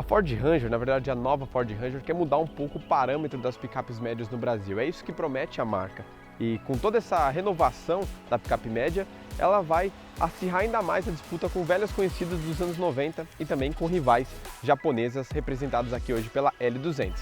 Ford Ranger, na verdade a nova Ford Ranger, quer mudar um pouco o parâmetro das picapes médias no Brasil. É isso que promete a marca. E com toda essa renovação da picape média, ela vai acirrar ainda mais a disputa com velhas conhecidas dos anos 90 e também com rivais japonesas representadas aqui hoje pela L200.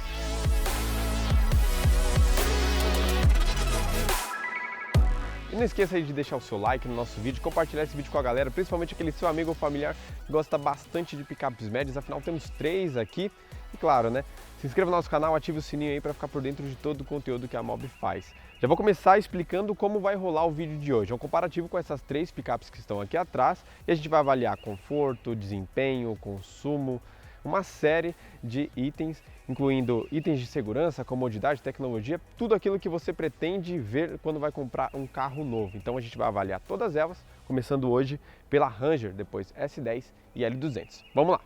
E não esqueça aí de deixar o seu like no nosso vídeo, compartilhar esse vídeo com a galera, principalmente aquele seu amigo ou familiar que gosta bastante de picapes médias, afinal temos 3 aqui. E claro, né, se inscreva no nosso canal, ative o sininho aí para ficar por dentro de todo o conteúdo que a Mob faz. Já vou começar explicando como vai rolar o vídeo de hoje. É um comparativo com essas 3 picapes que estão aqui atrás e a gente vai avaliar conforto, desempenho, consumo, uma série de itens, incluindo itens de segurança, comodidade, tecnologia, tudo aquilo que você pretende ver quando vai comprar um carro novo. Então a gente vai avaliar todas elas, começando hoje pela Ranger, depois S10 e L200. Vamos lá!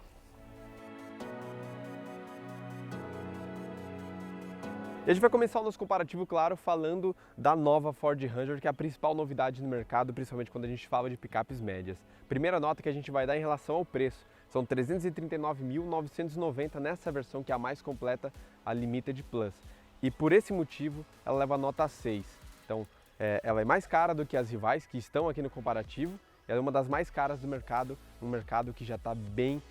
E a gente vai começar o nosso comparativo, claro, falando da nova Ford Ranger, que é a principal novidade no mercado, principalmente quando a gente fala de picapes médias. Primeira nota que a gente vai dar em relação ao preço, são R$ 339.990 nessa versão que é a mais completa, a Limited Plus. E por esse motivo, ela leva a nota 6. Então, ela é mais cara do que as rivais que estão aqui no comparativo, ela é uma das mais caras do mercado, um mercado que já está bem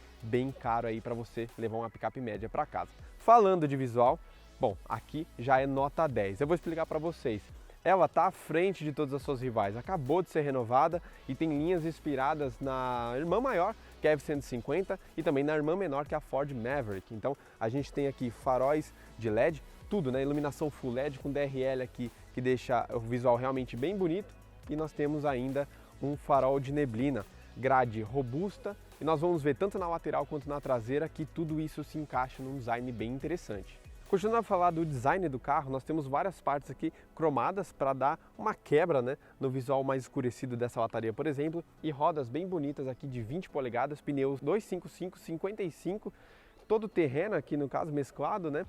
caro aí para você levar uma picape média para casa. Falando de visual, bom, aqui já é nota 10. Eu vou explicar para vocês. Ela está à frente de todas as suas rivais, acabou de ser renovada e tem linhas inspiradas na irmã maior, que é a F-150, e também na irmã menor, que é a Ford Maverick. Então a gente tem aqui faróis de LED, tudo, né? Iluminação Full LED com DRL aqui, que deixa o visual realmente bem bonito. E nós temos ainda um farol de neblina, grade robusta, e nós vamos ver tanto na lateral quanto na traseira que tudo isso se encaixa num design bem interessante. Continuando a falar do design do carro, nós temos várias partes aqui cromadas para dar uma quebra, né, no visual mais escurecido dessa lataria, por exemplo, e rodas bem bonitas aqui de 20 polegadas, pneus 255, 55, todo terreno aqui no caso mesclado, né?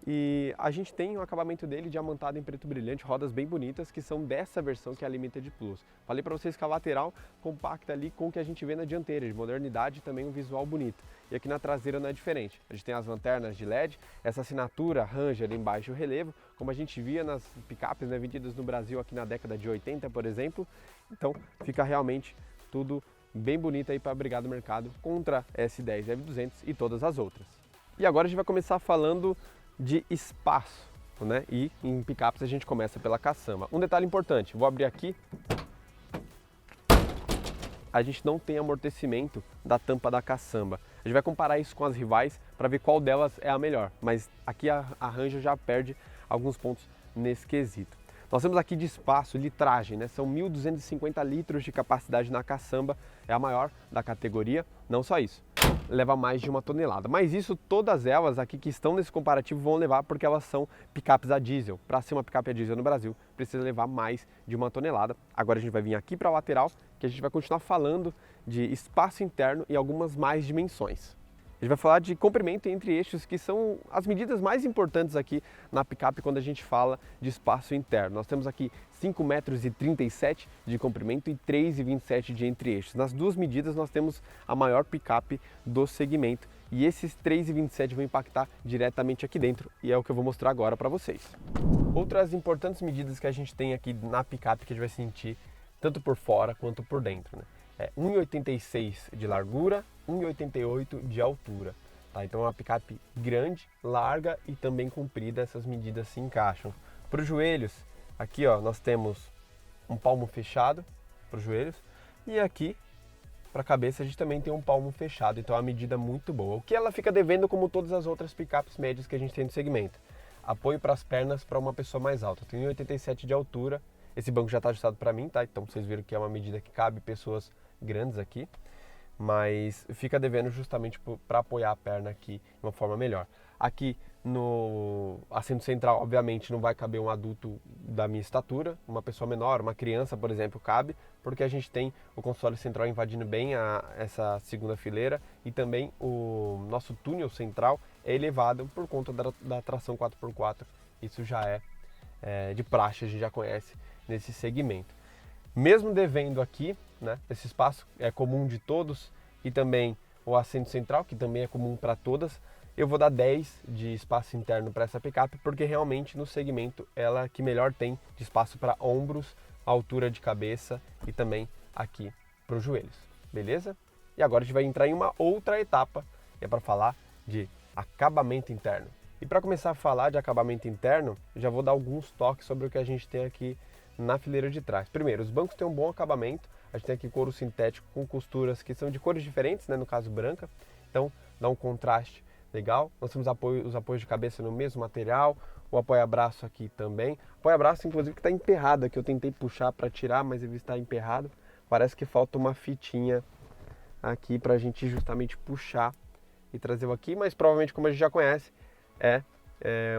E a gente tem um acabamento dele diamantado em preto brilhante, rodas bem bonitas que são dessa versão que é a Limited Plus. Falei para vocês que a lateral compacta ali com o que a gente vê na dianteira, de modernidade e também um visual bonito. E aqui na traseira não é diferente. A gente tem as lanternas de LED, essa assinatura Ranger em baixo relevo, como a gente via nas picapes, né, vendidas no Brasil aqui na década de 80, por exemplo. Então fica realmente tudo bem bonito aí para brigar do mercado contra S10, F200 e todas as outras. E agora a gente vai começar falando de espaço, né? E em picapes a gente começa pela caçamba. Um detalhe importante, vou abrir aqui. A gente não tem amortecimento da tampa da caçamba. A gente vai comparar isso com as rivais para ver qual delas é a melhor, mas aqui a Ranger já perde alguns pontos nesse quesito. Nós temos aqui de espaço, litragem, né? São 1.250 litros de capacidade na caçamba, é a maior da categoria. Não só isso, leva mais de 1 tonelada. Mas isso todas elas aqui que estão nesse comparativo vão levar porque elas são picapes a diesel. Para ser uma picape a diesel no Brasil, precisa levar mais de 1 tonelada. Agora a gente vai vir aqui para a lateral, que a gente vai continuar falando de espaço interno e algumas mais dimensões. A gente vai falar de comprimento entre eixos, que são as medidas mais importantes aqui na picape quando a gente fala de espaço interno. Nós temos aqui 5,37 m de comprimento e 3,27 de entre eixos. Nas duas medidas nós temos a maior picape do segmento e esses 3,27 vão impactar diretamente aqui dentro e é o que eu vou mostrar agora para vocês. Outras importantes medidas que a gente tem aqui na picape que a gente vai sentir tanto por fora quanto por dentro, né? 1,86 de largura, 1,88 de altura. Tá? Então é uma picape grande, larga e também comprida, essas medidas se encaixam. Para os joelhos, aqui ó, nós temos um palmo fechado para os joelhos e aqui para a cabeça a gente também tem um palmo fechado, então é uma medida muito boa. O que ela fica devendo como todas as outras picapes médias que a gente tem no segmento? Apoio para as pernas para uma pessoa mais alta. Tem 1,87 de altura, esse banco já está ajustado para mim, tá? Então vocês viram que é uma medida que cabe pessoas grandes aqui, mas fica devendo justamente para apoiar a perna aqui de uma forma melhor. Aqui no assento central, obviamente, não vai caber um adulto da minha estatura, uma pessoa menor, uma criança, por exemplo, cabe, porque a gente tem o console central invadindo bem essa segunda fileira e também o nosso túnel central é elevado por conta da tração 4x4. Isso já é de praxe, a gente já conhece nesse segmento. Mesmo devendo aqui, né, esse espaço é comum de todos e também o assento central, que também é comum para todas. Eu vou dar 10 de espaço interno para essa picape, porque realmente no segmento ela é a que melhor tem de espaço para ombros, altura de cabeça e também aqui para os joelhos, beleza? E agora a gente vai entrar em uma outra etapa, que é para falar de acabamento interno. E para começar a falar de acabamento interno, já vou dar alguns toques sobre o que a gente tem aqui na fileira de trás. Primeiro, os bancos têm um bom acabamento, a gente tem aqui couro sintético com costuras que são de cores diferentes, né, no caso branca, então dá um contraste legal. Nós temos os apoios de cabeça no mesmo material, o apoia-braço aqui também. Apoia-braço, inclusive, que está emperrado aqui, eu tentei puxar para tirar, mas ele está emperrado. Parece que falta uma fitinha aqui para a gente justamente puxar e trazer aqui, mas provavelmente, como a gente já conhece, é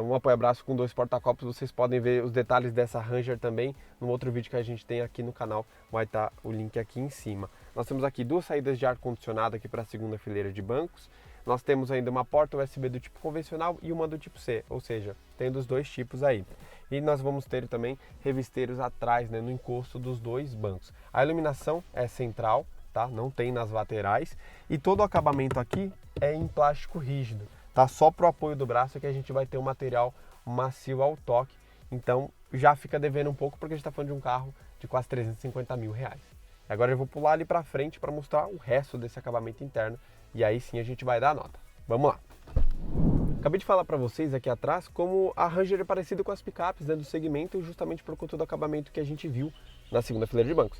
um apoia-braço com 2 porta-copos. Vocês podem ver os detalhes dessa Ranger também no outro vídeo que a gente tem aqui no canal, vai estar o link aqui em cima. Nós temos aqui 2 saídas de ar-condicionado aqui para a segunda fileira de bancos. Nós temos ainda uma porta USB do tipo convencional e uma do tipo C, ou seja, tem dos 2 tipos aí. E nós vamos ter também revisteiros atrás, né, no encosto dos 2 bancos. A iluminação é central, tá? Não tem nas laterais, e todo o acabamento aqui é em plástico rígido, tá? Só para o apoio do braço é que a gente vai ter um material macio ao toque, então já fica devendo um pouco porque a gente está falando de um carro de quase 350 mil reais. Agora eu vou pular ali para frente para mostrar o resto desse acabamento interno e aí sim a gente vai dar a nota. Vamos lá! Acabei de falar para vocês aqui atrás como a Ranger é parecida com as picapes, né, do segmento, justamente por conta do acabamento que a gente viu na segunda fileira de bancos.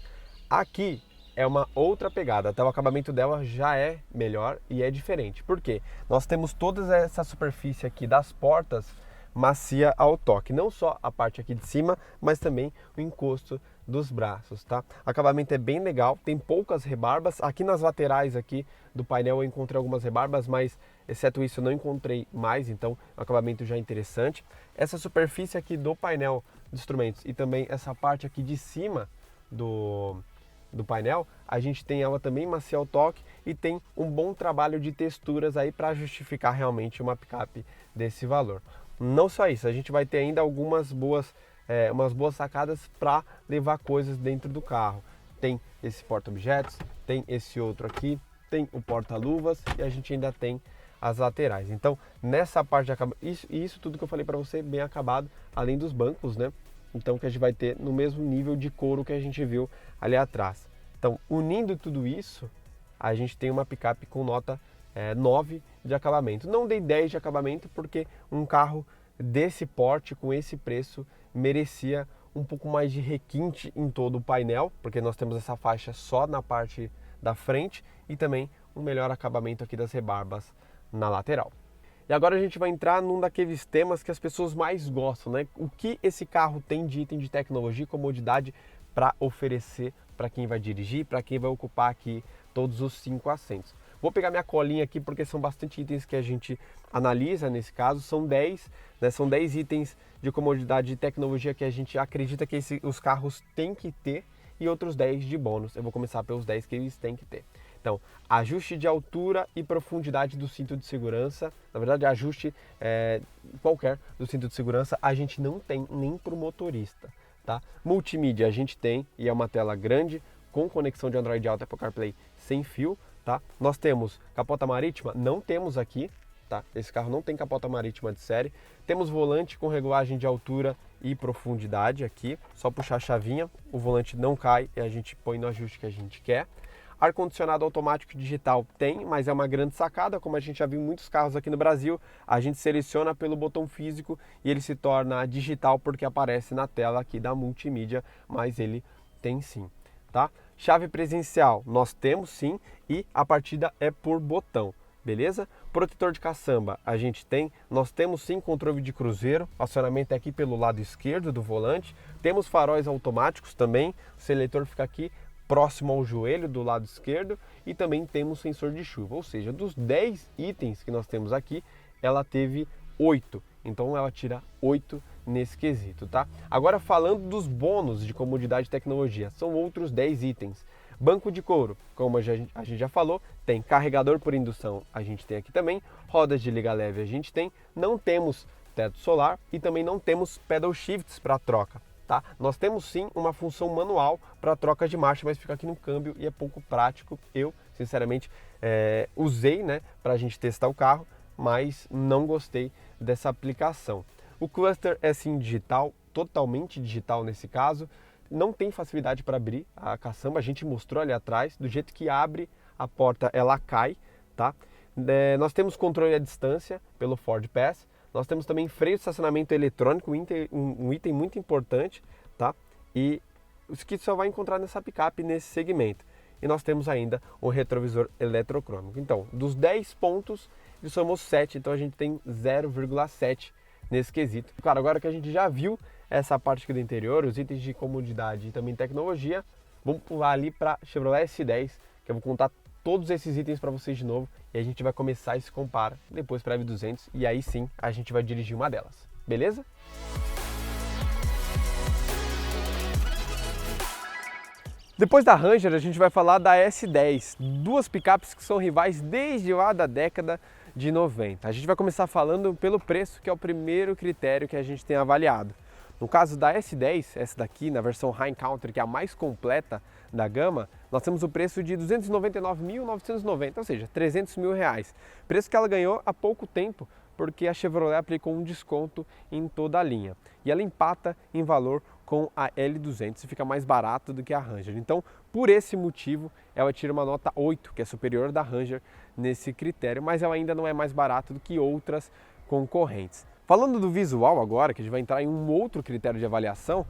Aqui é uma outra pegada, até o acabamento dela já é melhor e é diferente. Por quê? Nós temos toda essa superfície aqui das portas macia ao toque, não só a parte aqui de cima, mas também o encosto dos braços, tá? O acabamento é bem legal, tem poucas rebarbas. Aqui nas laterais aqui do painel eu encontrei algumas rebarbas, mas exceto isso eu não encontrei mais, então o acabamento já é interessante. Essa superfície aqui do painel de instrumentos e também essa parte aqui de cima do painel, a gente tem ela também macia ao toque e tem um bom trabalho de texturas aí para justificar realmente uma picape desse valor. Não só isso, a gente vai ter ainda algumas boas sacadas para levar coisas dentro do carro. Tem esse porta-objetos, tem esse outro aqui, tem o porta-luvas e a gente ainda tem as laterais. Então, nessa parte de acabamento, isso tudo que eu falei para você bem acabado, além dos bancos, né? Então, que a gente vai ter no mesmo nível de couro que a gente viu ali atrás. Então, unindo tudo isso, a gente tem uma picape com nota 9 de acabamento. Não dei 10 de acabamento porque um carro desse porte, com esse preço, merecia um pouco mais de requinte em todo o painel, porque nós temos essa faixa só na parte da frente e também um melhor acabamento aqui das rebarbas na lateral. E agora a gente vai entrar num daqueles temas que as pessoas mais gostam, né? O que esse carro tem de item de tecnologia e comodidade para oferecer para quem vai dirigir, para quem vai ocupar aqui todos os 5 assentos. Vou pegar minha colinha aqui porque são bastante itens que a gente analisa nesse caso, são 10, né? São 10 itens de comodidade e tecnologia que a gente acredita que os carros têm que ter e outros 10 de bônus. Eu vou começar pelos 10 que eles têm que ter. Então, ajuste de altura e profundidade do cinto de segurança. Na verdade, ajuste qualquer do cinto de segurança a gente não tem nem para o motorista, tá? Multimídia a gente tem e é uma tela grande com conexão de Android Auto e Apple CarPlay sem fio, tá? Nós temos capota marítima, não temos aqui, tá? Esse carro não tem capota marítima de série. Temos volante com regulagem de altura e profundidade aqui, só puxar a chavinha, o volante não cai e a gente põe no ajuste que a gente quer. Ar-condicionado automático digital tem, mas é uma grande sacada, como a gente já viu em muitos carros aqui no Brasil, a gente seleciona pelo botão físico e ele se torna digital porque aparece na tela aqui da multimídia, mas ele tem sim, tá? Chave presencial nós temos sim e a partida é por botão, beleza? Protetor de caçamba a gente tem, nós temos sim controle de cruzeiro, acionamento é aqui pelo lado esquerdo do volante, temos faróis automáticos também, o seletor fica aqui próximo ao joelho do lado esquerdo e também temos sensor de chuva, ou seja, dos 10 itens que nós temos aqui, ela teve 8, então ela tira 8 nesse quesito, tá? Agora falando dos bônus de comodidade e tecnologia, são outros 10 itens. Banco de couro, como a gente já falou, tem carregador por indução, a gente tem aqui também, rodas de liga leve a gente tem, não temos teto solar e também não temos pedal shifts para troca. Tá? Nós temos sim uma função manual para troca de marcha, mas fica aqui no câmbio e é pouco prático. Eu, sinceramente usei, né, para a gente testar o carro, mas não gostei dessa aplicação. O cluster é sim digital, totalmente digital nesse caso, não tem facilidade para abrir a caçamba, a gente mostrou ali atrás, do jeito que abre a porta ela cai, tá? Nós temos controle à distância pelo Ford Pass, nós temos também freio de estacionamento eletrônico, um item muito importante, tá? E os que só vai encontrar nessa picape nesse segmento. E nós temos ainda o retrovisor eletrocrômico. Então, dos 10 pontos, somos 7, então a gente tem 0,7 nesse quesito. Claro, agora que a gente já viu essa parte aqui do interior, os itens de comodidade e também tecnologia, vamos pular ali para Chevrolet S10, que eu vou contar todos esses itens para vocês de novo e a gente vai começar e se compara depois para a F200 e aí sim a gente vai dirigir uma delas, beleza? Depois da Ranger a gente vai falar da S10, duas picapes que são rivais desde lá da década de 90. A gente vai começar falando pelo preço, que é o primeiro critério que a gente tem avaliado. No caso da S10, essa daqui, na versão High Country, que é a mais completa da gama, nós temos o preço de R$ 299.990, ou seja, R$300 mil. Preço que ela ganhou há pouco tempo, porque a Chevrolet aplicou um desconto em toda a linha. E ela empata em valor com a L200 e fica mais barato do que a Ranger. Então, por esse motivo, ela tira uma nota 8, que é superior da Ranger nesse critério, mas ela ainda não é mais barato do que outras concorrentes. Falando do visual agora, que a gente vai entrar em um outro critério de avaliação,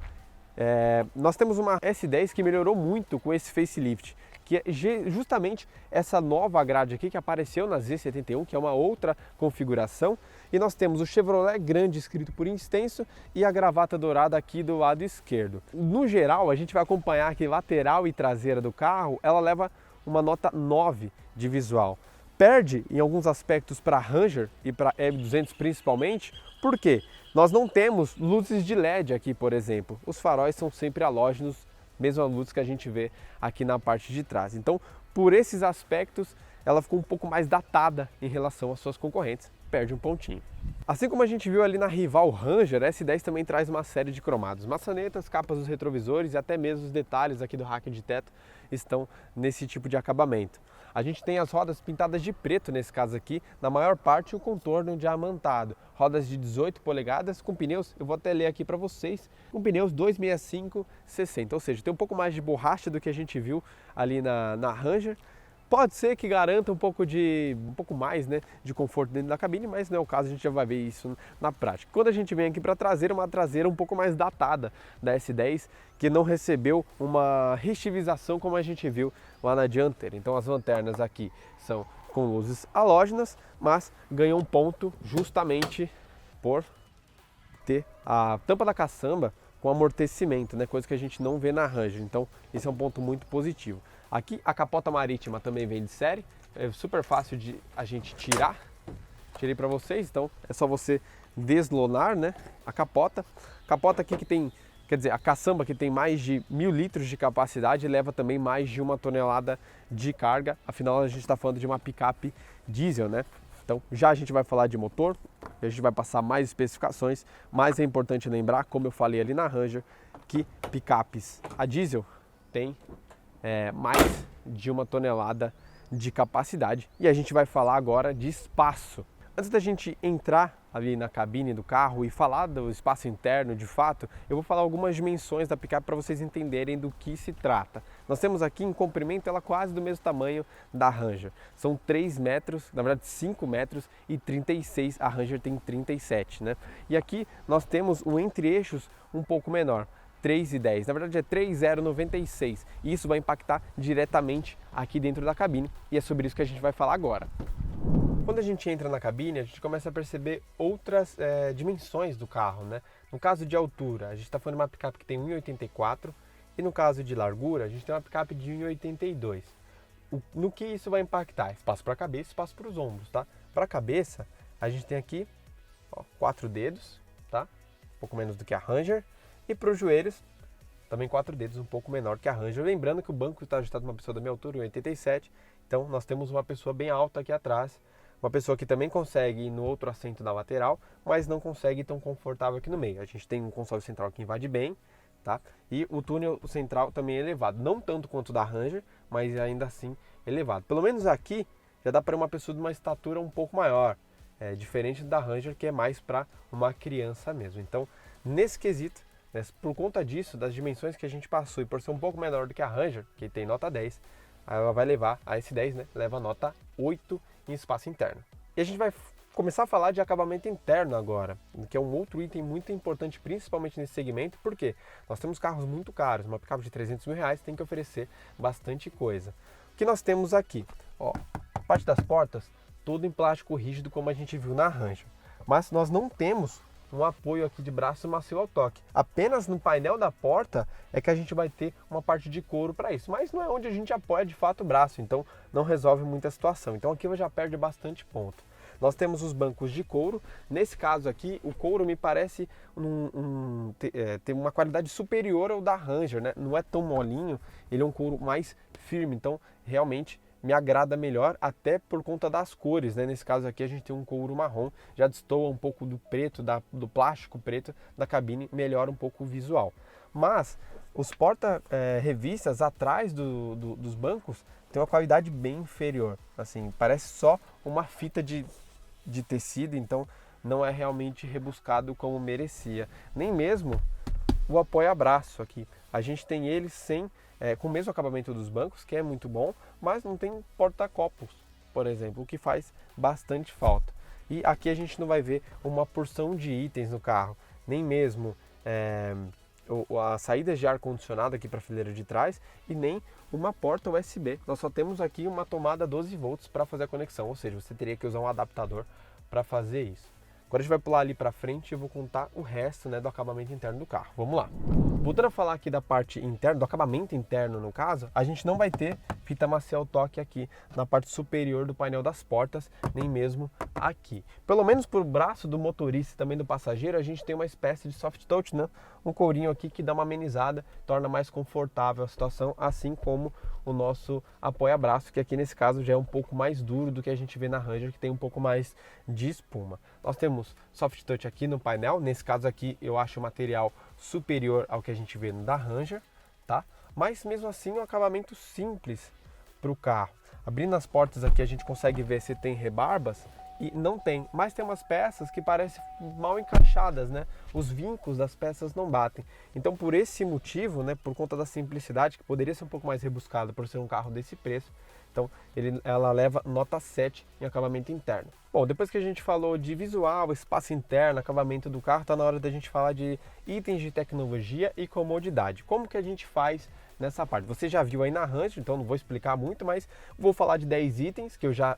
nós temos uma S10 que melhorou muito com esse facelift, que é justamente essa nova grade aqui que apareceu na Z71, que é uma outra configuração, e nós temos o Chevrolet grande escrito por extenso e a gravata dourada aqui do lado esquerdo. No geral, a gente vai acompanhar que lateral e traseira do carro, ela leva uma nota 9 de visual. Perde em alguns aspectos para a Ranger e para a F200 principalmente, por quê? Nós não temos luzes de LED aqui, por exemplo. Os faróis são sempre halógenos, mesma luz que a gente vê aqui na parte de trás. Então, por esses aspectos, ela ficou um pouco mais datada em relação às suas concorrentes, perde um pontinho. Assim como a gente viu ali na rival Ranger, a S10 também traz uma série de cromados. Maçanetas, capas dos retrovisores e até mesmo os detalhes aqui do rack de teto estão nesse tipo de acabamento. A gente tem as rodas pintadas de preto nesse caso aqui, na maior parte o contorno diamantado. Rodas de 18 polegadas com pneus, eu vou até ler aqui para vocês, com pneus 265/60, ou seja, tem um pouco mais de borracha do que a gente viu ali na Ranger. Pode ser que garanta um pouco mais, né, de conforto dentro da cabine, mas não é o caso, a gente já vai ver isso na prática. Quando a gente vem aqui para a traseira, uma traseira um pouco mais datada da S10, que não recebeu uma restivização como a gente viu lá na dianteira. Então as lanternas aqui são com luzes halógenas, mas ganham um ponto justamente por ter a tampa da caçamba com amortecimento, né, coisa que a gente não vê na Ranger. Então esse é um ponto muito positivo. Aqui a capota marítima também vem de série, é super fácil de a gente tirar. Tirei para vocês, então é só você deslonar, né, a capota. Capota aqui que tem, quer dizer, a caçamba que tem mais de 1000 litros de capacidade leva também mais de 1 tonelada de carga. Afinal a gente está falando de uma picape diesel, né? Então já a gente vai falar de motor, a gente vai passar mais especificações, mas é importante lembrar, como eu falei ali na Ranger, que picapes a diesel tem mais de 1 tonelada de capacidade. E a gente vai falar agora de espaço. Antes da gente entrar ali na cabine do carro e falar do espaço interno de fato, eu vou falar algumas dimensões da picape para vocês entenderem do que se trata. Nós temos aqui em comprimento ela quase do mesmo tamanho da Ranger. São 3 metros, na verdade 5 metros e 36, a Ranger tem 37, né? E aqui nós temos um entre-eixos um pouco menor. 3,10, na verdade é 3,096 e isso vai impactar diretamente aqui dentro da cabine e é sobre isso que a gente vai falar agora. Quando a gente entra na cabine, a gente começa a perceber outras dimensões do carro, né? No caso de altura, a gente está falando de uma picape que tem 1,84 e no caso de largura, a gente tem uma picape de 1,82. No que isso vai impactar? Espaço para a cabeça, espaço para os ombros, tá? Para a cabeça, a gente tem aqui 4 dedos, tá? Um pouco menos do que a Ranger. E para os joelhos, também 4 dedos, um pouco menor que a Ranger. Lembrando que o banco está ajustado uma pessoa da minha altura, 1,87. Então nós temos uma pessoa bem alta aqui atrás. Uma pessoa que também consegue ir no outro assento da lateral, mas não consegue ir tão confortável aqui no meio. A gente tem um console central que invade bem, tá? E o túnel central também é elevado. Não tanto quanto o da Ranger, mas ainda assim elevado. Pelo menos aqui já dá para uma pessoa de uma estatura um pouco maior, diferente da Ranger, que é mais para uma criança mesmo. Então, nesse quesito, né, por conta disso, das dimensões que a gente passou e por ser um pouco menor do que a Ranger, que tem nota 10, ela vai levar a S10, né, leva nota 8 em espaço interno. E a gente vai começar a falar de acabamento interno agora, que é um outro item muito importante, principalmente nesse segmento, porque nós temos carros muito caros, uma picape de 300 mil reais tem que oferecer bastante coisa. O que nós temos aqui? Ó, a parte das portas, todo em plástico rígido, como a gente viu na Ranger, mas nós não temos um apoio aqui de braço macio ao toque. Apenas no painel da porta é que a gente vai ter uma parte de couro para isso, mas não é onde a gente apoia de fato o braço, então não resolve muita situação. Então aqui já perde bastante ponto. Nós temos os bancos de couro. Nesse caso aqui, o couro me parece ter uma qualidade superior ao da Ranger, né? Não é tão molinho, ele é um couro mais firme, então realmente me agrada melhor, até por conta das cores, né? Nesse caso aqui a gente tem um couro marrom, já destoa um pouco do preto, do plástico preto da cabine, melhora um pouco o visual. Mas os porta-revistas atrás dos bancos tem uma qualidade bem inferior, assim, parece só uma fita de tecido, então não é realmente rebuscado como merecia. Nem mesmo o apoia-braço aqui. A gente tem ele com o mesmo acabamento dos bancos, que é muito bom, mas não tem porta-copos, por exemplo, o que faz bastante falta. E aqui a gente não vai ver uma porção de itens no carro, nem mesmo as saídas de ar-condicionado aqui para a fileira de trás e nem uma porta USB. Nós só temos aqui uma tomada 12 volts para fazer a conexão, ou seja, você teria que usar um adaptador para fazer isso. Agora a gente vai pular ali para frente e eu vou contar o resto, né, do acabamento interno do carro. Vamos lá. Voltando a falar aqui da parte interna, do acabamento interno no caso, a gente não vai ter fita macia ao toque aqui na parte superior do painel das portas, nem mesmo aqui. Pelo menos por braço do motorista e também do passageiro, a gente tem uma espécie de soft touch, né? Um courinho aqui que dá uma amenizada, torna mais confortável a situação, assim como o nosso apoia-braço, que aqui nesse caso já é um pouco mais duro do que a gente vê na Ranger, que tem um pouco mais de espuma. Nós temos soft touch aqui no painel, nesse caso aqui eu acho o material superior ao que a gente vê no da Ranger, tá? Mas mesmo assim é um acabamento simples para o carro. Abrindo as portas aqui a gente consegue ver se tem rebarbas e não tem, mas tem umas peças que parecem mal encaixadas, né? Os vincos das peças não batem. Então por esse motivo, né, por conta da simplicidade, que poderia ser um pouco mais rebuscado por ser um carro desse preço, então ela leva nota 7 em acabamento interno. Bom, depois que a gente falou de visual, espaço interno, acabamento do carro, está na hora da gente falar de itens de tecnologia e comodidade. Como que a gente faz nessa parte? Você já viu aí na Ranger, então não vou explicar muito, mas vou falar de 10 itens que eu já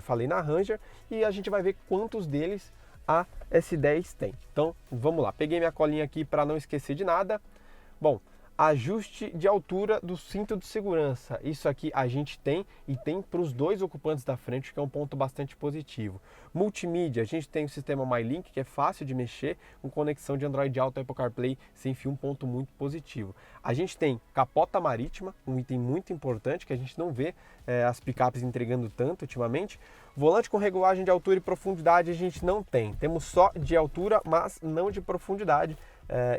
falei na Ranger e a gente vai ver quantos deles a S10 tem. Então vamos lá, peguei minha colinha aqui para não esquecer de nada. Bom, ajuste de altura do cinto de segurança. Isso aqui a gente tem e tem para os dois ocupantes da frente, que é um ponto bastante positivo. Multimídia, a gente tem o sistema MyLink, que é fácil de mexer, com conexão de Android Auto, Apple CarPlay sem fio, um ponto muito positivo. A gente tem capota marítima, um item muito importante que a gente não vê as picapes entregando tanto ultimamente. Volante com regulagem de altura e profundidade a gente não tem. Temos só de altura, mas não de profundidade.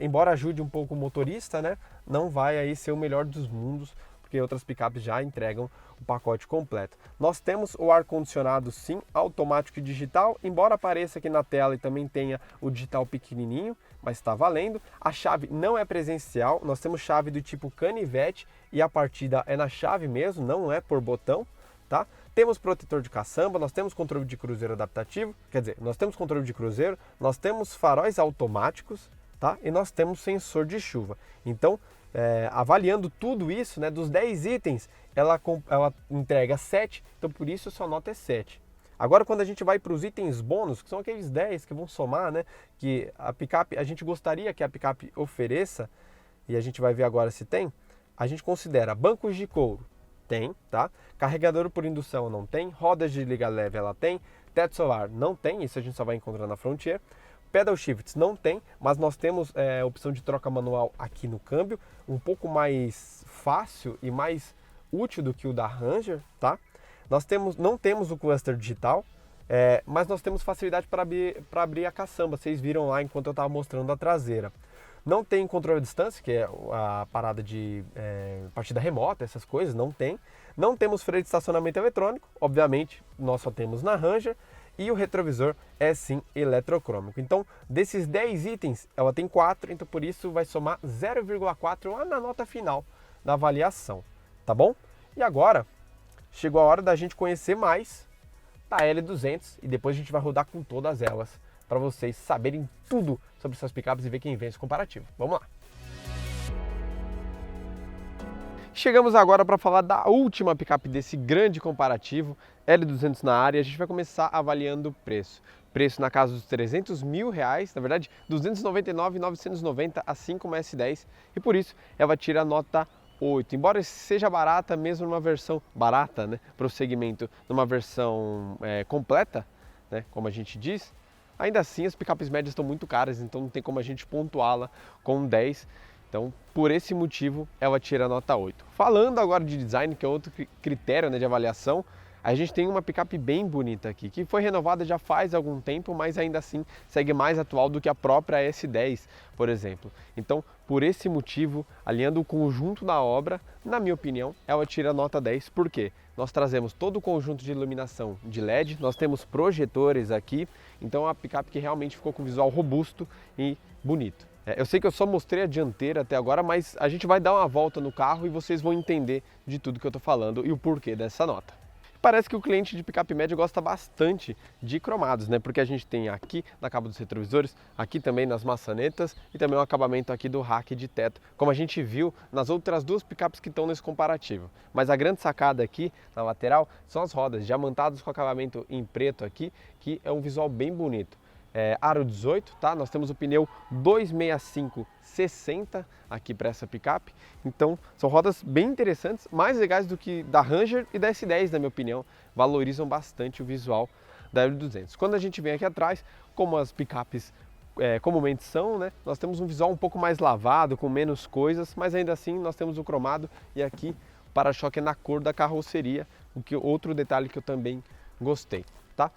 Embora ajude um pouco o motorista, né, não vai aí ser o melhor dos mundos, porque outras picapes já entregam o pacote completo. Nós temos o ar-condicionado sim, automático e digital, embora apareça aqui na tela e também tenha o digital pequenininho, mas está valendo. A chave não é presencial, nós temos chave do tipo canivete e a partida é na chave mesmo, não é por botão, tá? Temos protetor de caçamba, nós temos controle de cruzeiro adaptativo, quer dizer, nós temos controle de cruzeiro, nós temos faróis automáticos, tá? E nós temos sensor de chuva. Então, avaliando tudo isso, né, dos 10 itens, ela entrega 7, então por isso a sua nota é 7. Agora, quando a gente vai para os itens bônus, que são aqueles 10 que vão somar, né, que a picape, a gente gostaria que a picape ofereça, e a gente vai ver agora se tem, a gente considera bancos de couro, tem, tá? Carregador por indução não tem, rodas de liga leve ela tem, teto solar não tem, isso a gente só vai encontrar na Frontier. Pedal shifts não tem, mas nós temos a opção de troca manual aqui no câmbio, um pouco mais fácil e mais útil do que o da Ranger, tá? Não temos o cluster digital, mas nós temos facilidade para abrir a caçamba, vocês viram lá enquanto eu estava mostrando a traseira. Não tem controle à distância, que é a parada de partida remota, essas coisas, não tem. Não temos freio de estacionamento eletrônico, obviamente, nós só temos na Ranger, e o retrovisor é sim eletrocrômico. Então, desses 10 itens, ela tem 4, então por isso vai somar 0,4 lá na nota final da avaliação, tá bom? E agora, chegou a hora da gente conhecer mais da L200 e depois a gente vai rodar com todas elas para vocês saberem tudo sobre essas picapes e ver quem vence o comparativo. Vamos lá! Chegamos agora para falar da última picape desse grande comparativo, L200 na área. A gente vai começar avaliando o preço. Preço na casa dos R$300 mil, na verdade R$ 299.990, assim como a S10, e por isso ela tira a nota 8. Embora seja barata, mesmo numa versão barata, né, para o segmento, numa versão completa, né, como a gente diz, ainda assim as picapes médias estão muito caras, então não tem como a gente pontuá-la com 10. Então, por esse motivo, ela tira a nota 8. Falando agora de design, que é outro critério, né, de avaliação, a gente tem uma picape bem bonita aqui, que foi renovada já faz algum tempo, mas ainda assim segue mais atual do que a própria S10, por exemplo. Então, por esse motivo, alinhando o conjunto da obra, na minha opinião, ela tira a nota 10. Por quê? Nós trazemos todo o conjunto de iluminação de LED, nós temos projetores aqui, então é uma picape que realmente ficou com um visual robusto e bonito. Eu sei que eu só mostrei a dianteira até agora, mas a gente vai dar uma volta no carro e vocês vão entender de tudo que eu estou falando e o porquê dessa nota. Parece que o cliente de picape média gosta bastante de cromados, né? Porque a gente tem aqui na cabo dos retrovisores, aqui também nas maçanetas e também o acabamento aqui do rack de teto, como a gente viu nas outras duas picapes que estão nesse comparativo. Mas a grande sacada aqui na lateral são as rodas diamantadas com acabamento em preto aqui, que é um visual bem bonito. Aro 18, tá? Nós temos o pneu 265/60 aqui para essa picape, então são rodas bem interessantes, mais legais do que da Ranger e da S10, na minha opinião, valorizam bastante o visual da L200. Quando a gente vem aqui atrás, como as picapes comumente são, né? Nós temos um visual um pouco mais lavado, com menos coisas, mas ainda assim nós temos o cromado e aqui o para-choque é na cor da carroceria, outro detalhe que eu também gostei, tá?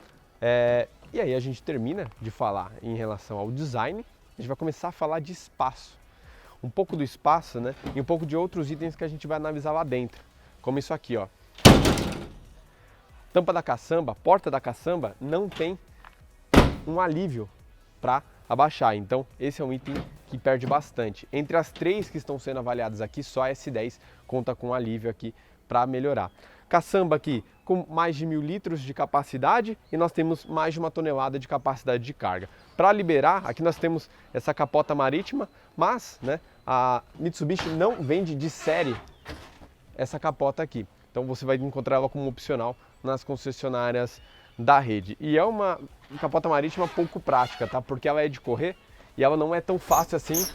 E aí a gente termina de falar em relação ao design, a gente vai começar a falar de espaço. Um pouco do espaço, né? E um pouco de outros itens que a gente vai analisar lá dentro. Como isso aqui, ó. Tampa da caçamba, porta da caçamba, não tem um alívio para abaixar. Então esse é um item que perde bastante. Entre as três que estão sendo avaliadas aqui, só a S10 conta com um alívio aqui para melhorar. Caçamba aqui com mais de 1.000 litros de capacidade e nós temos mais de 1 tonelada de capacidade de carga. Para liberar, aqui nós temos essa capota marítima, mas né, a Mitsubishi não vende de série essa capota aqui. Então você vai encontrar ela como opcional nas concessionárias da rede. E é uma capota marítima pouco prática, tá? Porque ela é de correr e ela não é tão fácil assim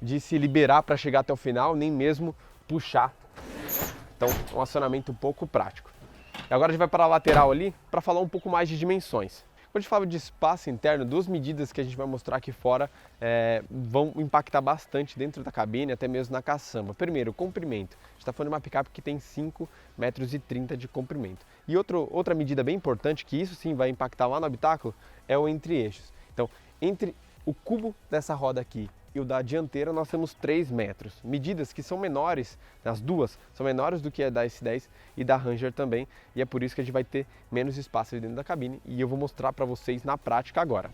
de se liberar para chegar até o final, nem mesmo puxar. Então, um acionamento um pouco prático. E agora a gente vai para a lateral ali para falar um pouco mais de dimensões. Quando a gente fala de espaço interno, duas medidas que a gente vai mostrar aqui fora vão impactar bastante dentro da cabine, até mesmo na caçamba. Primeiro, o comprimento. A gente está falando de uma picape que tem 5,30 metros de comprimento. E outra medida bem importante, que isso sim vai impactar lá no habitáculo, é o entre-eixos. Então, entre o cubo dessa roda aqui e o da dianteira nós temos 3 metros. Medidas que são menores, as duas são menores do que a da S10 e da Ranger também, e é por isso que a gente vai ter menos espaço dentro da cabine e eu vou mostrar para vocês na prática agora.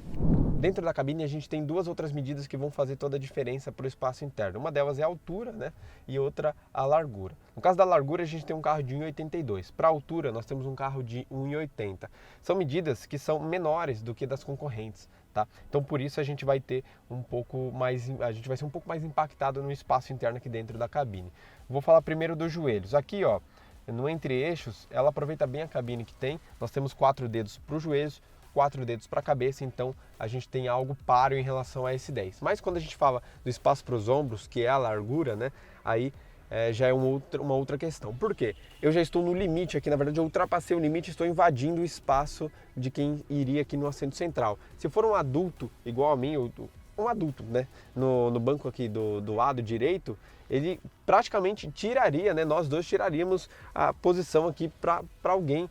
Dentro da cabine a gente tem duas outras medidas que vão fazer toda a diferença para o espaço interno. Uma delas é a altura, né? E outra a largura. No caso da largura a gente tem um carro de 1,82. Para a altura nós temos um carro de 1,80. São medidas que são menores do que das concorrentes, tá? Então por isso a gente vai ter ser um pouco mais impactado no espaço interno aqui dentro da cabine. Vou falar primeiro dos joelhos. Aqui, ó, no entre-eixos, ela aproveita bem a cabine que tem. Nós temos 4 dedos para os joelhos, 4 dedos para a cabeça, então a gente tem algo páreo em relação a S10. Mas quando a gente fala do espaço para os ombros, que é a largura, né, aí já é uma outra questão. Por quê? Eu já estou no limite aqui, na verdade eu ultrapassei o limite, estou invadindo o espaço de quem iria aqui no assento central. Se for um adulto igual a mim, um adulto, né, no banco aqui do lado direito, ele praticamente tiraria, né, nós dois tiraríamos a posição aqui para alguém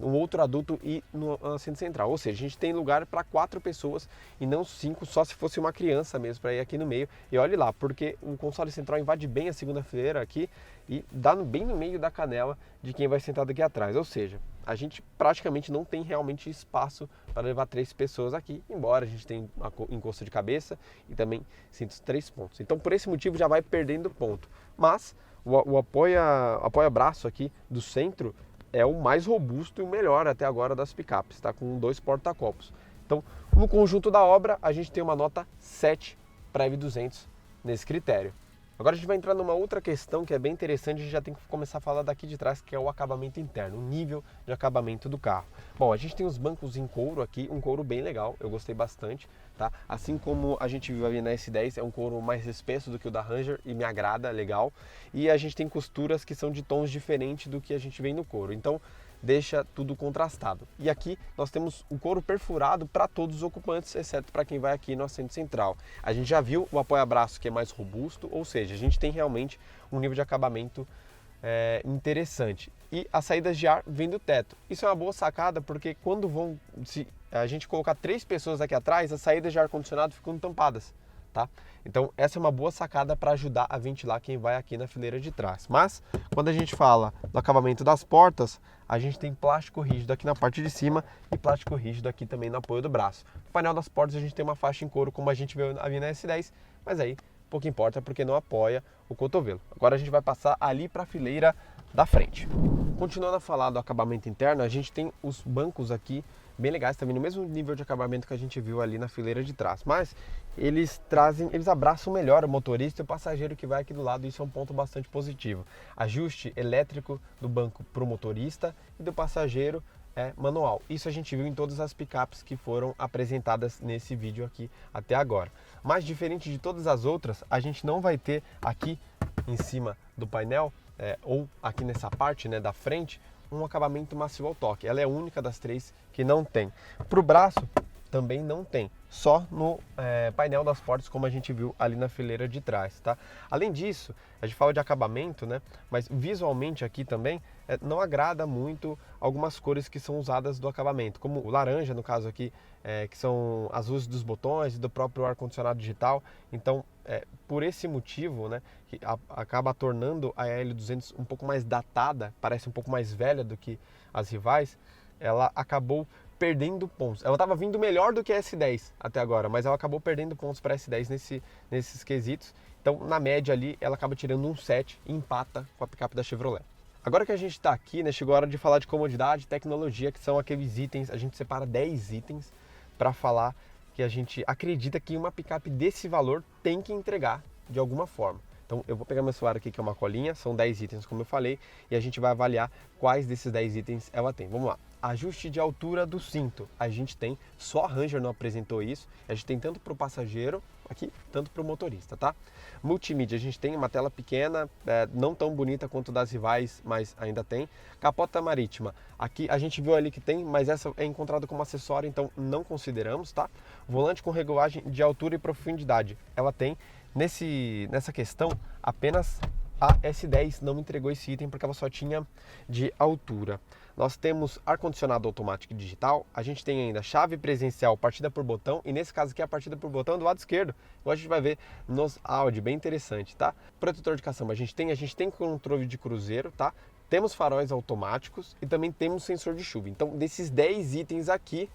um outro adulto ir no assento central. Ou seja, a gente tem lugar para 4 pessoas e não 5, só se fosse uma criança mesmo para ir aqui no meio. E olhe lá, porque o console central invade bem a segunda fileira aqui e dá bem no meio da canela de quem vai sentado aqui atrás. Ou seja, a gente praticamente não tem realmente espaço para levar 3 pessoas aqui, embora a gente tenha encosto de cabeça e também cintos 3 pontos. Então, por esse motivo, já vai perdendo ponto. Mas o apoia-braço aqui do centro é o mais robusto e o melhor até agora das picapes, está com 2 porta-copos. Então, no conjunto da obra, a gente tem uma nota 7 para a F200 nesse critério. Agora a gente vai entrar numa outra questão que é bem interessante, a gente já tem que começar a falar daqui de trás, que é o acabamento interno, o nível de acabamento do carro. Bom, a gente tem os bancos em couro aqui, um couro bem legal, eu gostei bastante, tá? Assim como a gente viu ali na S10, é um couro mais espesso do que o da Ranger e me agrada, legal. E a gente tem costuras que são de tons diferentes do que a gente vê no couro, então deixa tudo contrastado. E aqui nós temos o couro perfurado para todos os ocupantes, exceto para quem vai aqui no assento central. A gente já viu o apoia-braço que é mais robusto, ou seja, a gente tem realmente um nível de acabamento interessante. E as saídas de ar vêm do teto. Isso é uma boa sacada porque quando se a gente colocar 3 pessoas aqui atrás, as saídas de ar-condicionado ficam tampadas. Tá? Então essa é uma boa sacada para ajudar a ventilar quem vai aqui na fileira de trás. Mas quando a gente fala do acabamento das portas, a gente tem plástico rígido aqui na parte de cima e plástico rígido aqui também no apoio do braço. No painel das portas a gente tem uma faixa em couro como a gente viu ali na S10, mas aí pouco importa porque não apoia o cotovelo. Agora a gente vai passar ali para a fileira da frente. Continuando a falar do acabamento interno, a gente tem os bancos aqui bem legais, também no mesmo nível de acabamento que a gente viu ali na fileira de trás, mas eles abraçam melhor o motorista e o passageiro que vai aqui do lado, isso é um ponto bastante positivo. Ajuste elétrico do banco para o motorista e do passageiro é manual. Isso a gente viu em todas as picapes que foram apresentadas nesse vídeo aqui até agora. Mas diferente de todas as outras, a gente não vai ter aqui em cima do painel, ou aqui nessa parte, né, da frente, um acabamento macio ao toque. Ela é a única das 3 que não tem. Para o braço também não tem, só no painel das portas, como a gente viu ali na fileira de trás, tá? Além disso, a gente fala de acabamento, né? Mas visualmente aqui também não agrada muito algumas cores que são usadas do acabamento, como o laranja, no caso aqui, que são as luzes dos botões e do próprio ar-condicionado digital. Então, por esse motivo, né, que acaba tornando a L200 um pouco mais datada, parece um pouco mais velha do que as rivais, ela acabou perdendo pontos. Ela estava vindo melhor do que a S10 até agora, mas ela acabou perdendo pontos para a S10 nesses quesitos. Então, na média ali, ela acaba tirando um 7 e empata com a picape da Chevrolet. Agora que a gente está aqui, né, chegou a hora de falar de comodidade e tecnologia, que são aqueles itens, a gente separa 10 itens para falar que a gente acredita que uma picape desse valor tem que entregar de alguma forma. Então eu vou pegar meu celular aqui, que é uma colinha, são 10 itens como eu falei, e a gente vai avaliar quais desses 10 itens ela tem. Vamos lá. Ajuste de altura do cinto, a gente tem, só a Ranger não apresentou isso, a gente tem tanto para o passageiro aqui, tanto para o motorista, tá? Multimídia, a gente tem uma tela pequena, não tão bonita quanto das rivais, mas ainda tem. Capota marítima, aqui a gente viu ali que tem, mas essa é encontrada como acessório, então não consideramos, tá? Volante com regulagem de altura e profundidade, ela tem. Nessa questão, apenas a S10 não me entregou esse item porque ela só tinha de altura. Nós temos ar-condicionado automático digital, a gente tem ainda chave presencial partida por botão, e nesse caso aqui a partida por botão é do lado esquerdo, igual a gente vai ver nos áudios, bem interessante, tá? Protetor de caçamba, a gente tem controle de cruzeiro, tá? Temos faróis automáticos e também temos sensor de chuva. Então, desses 10 itens aqui,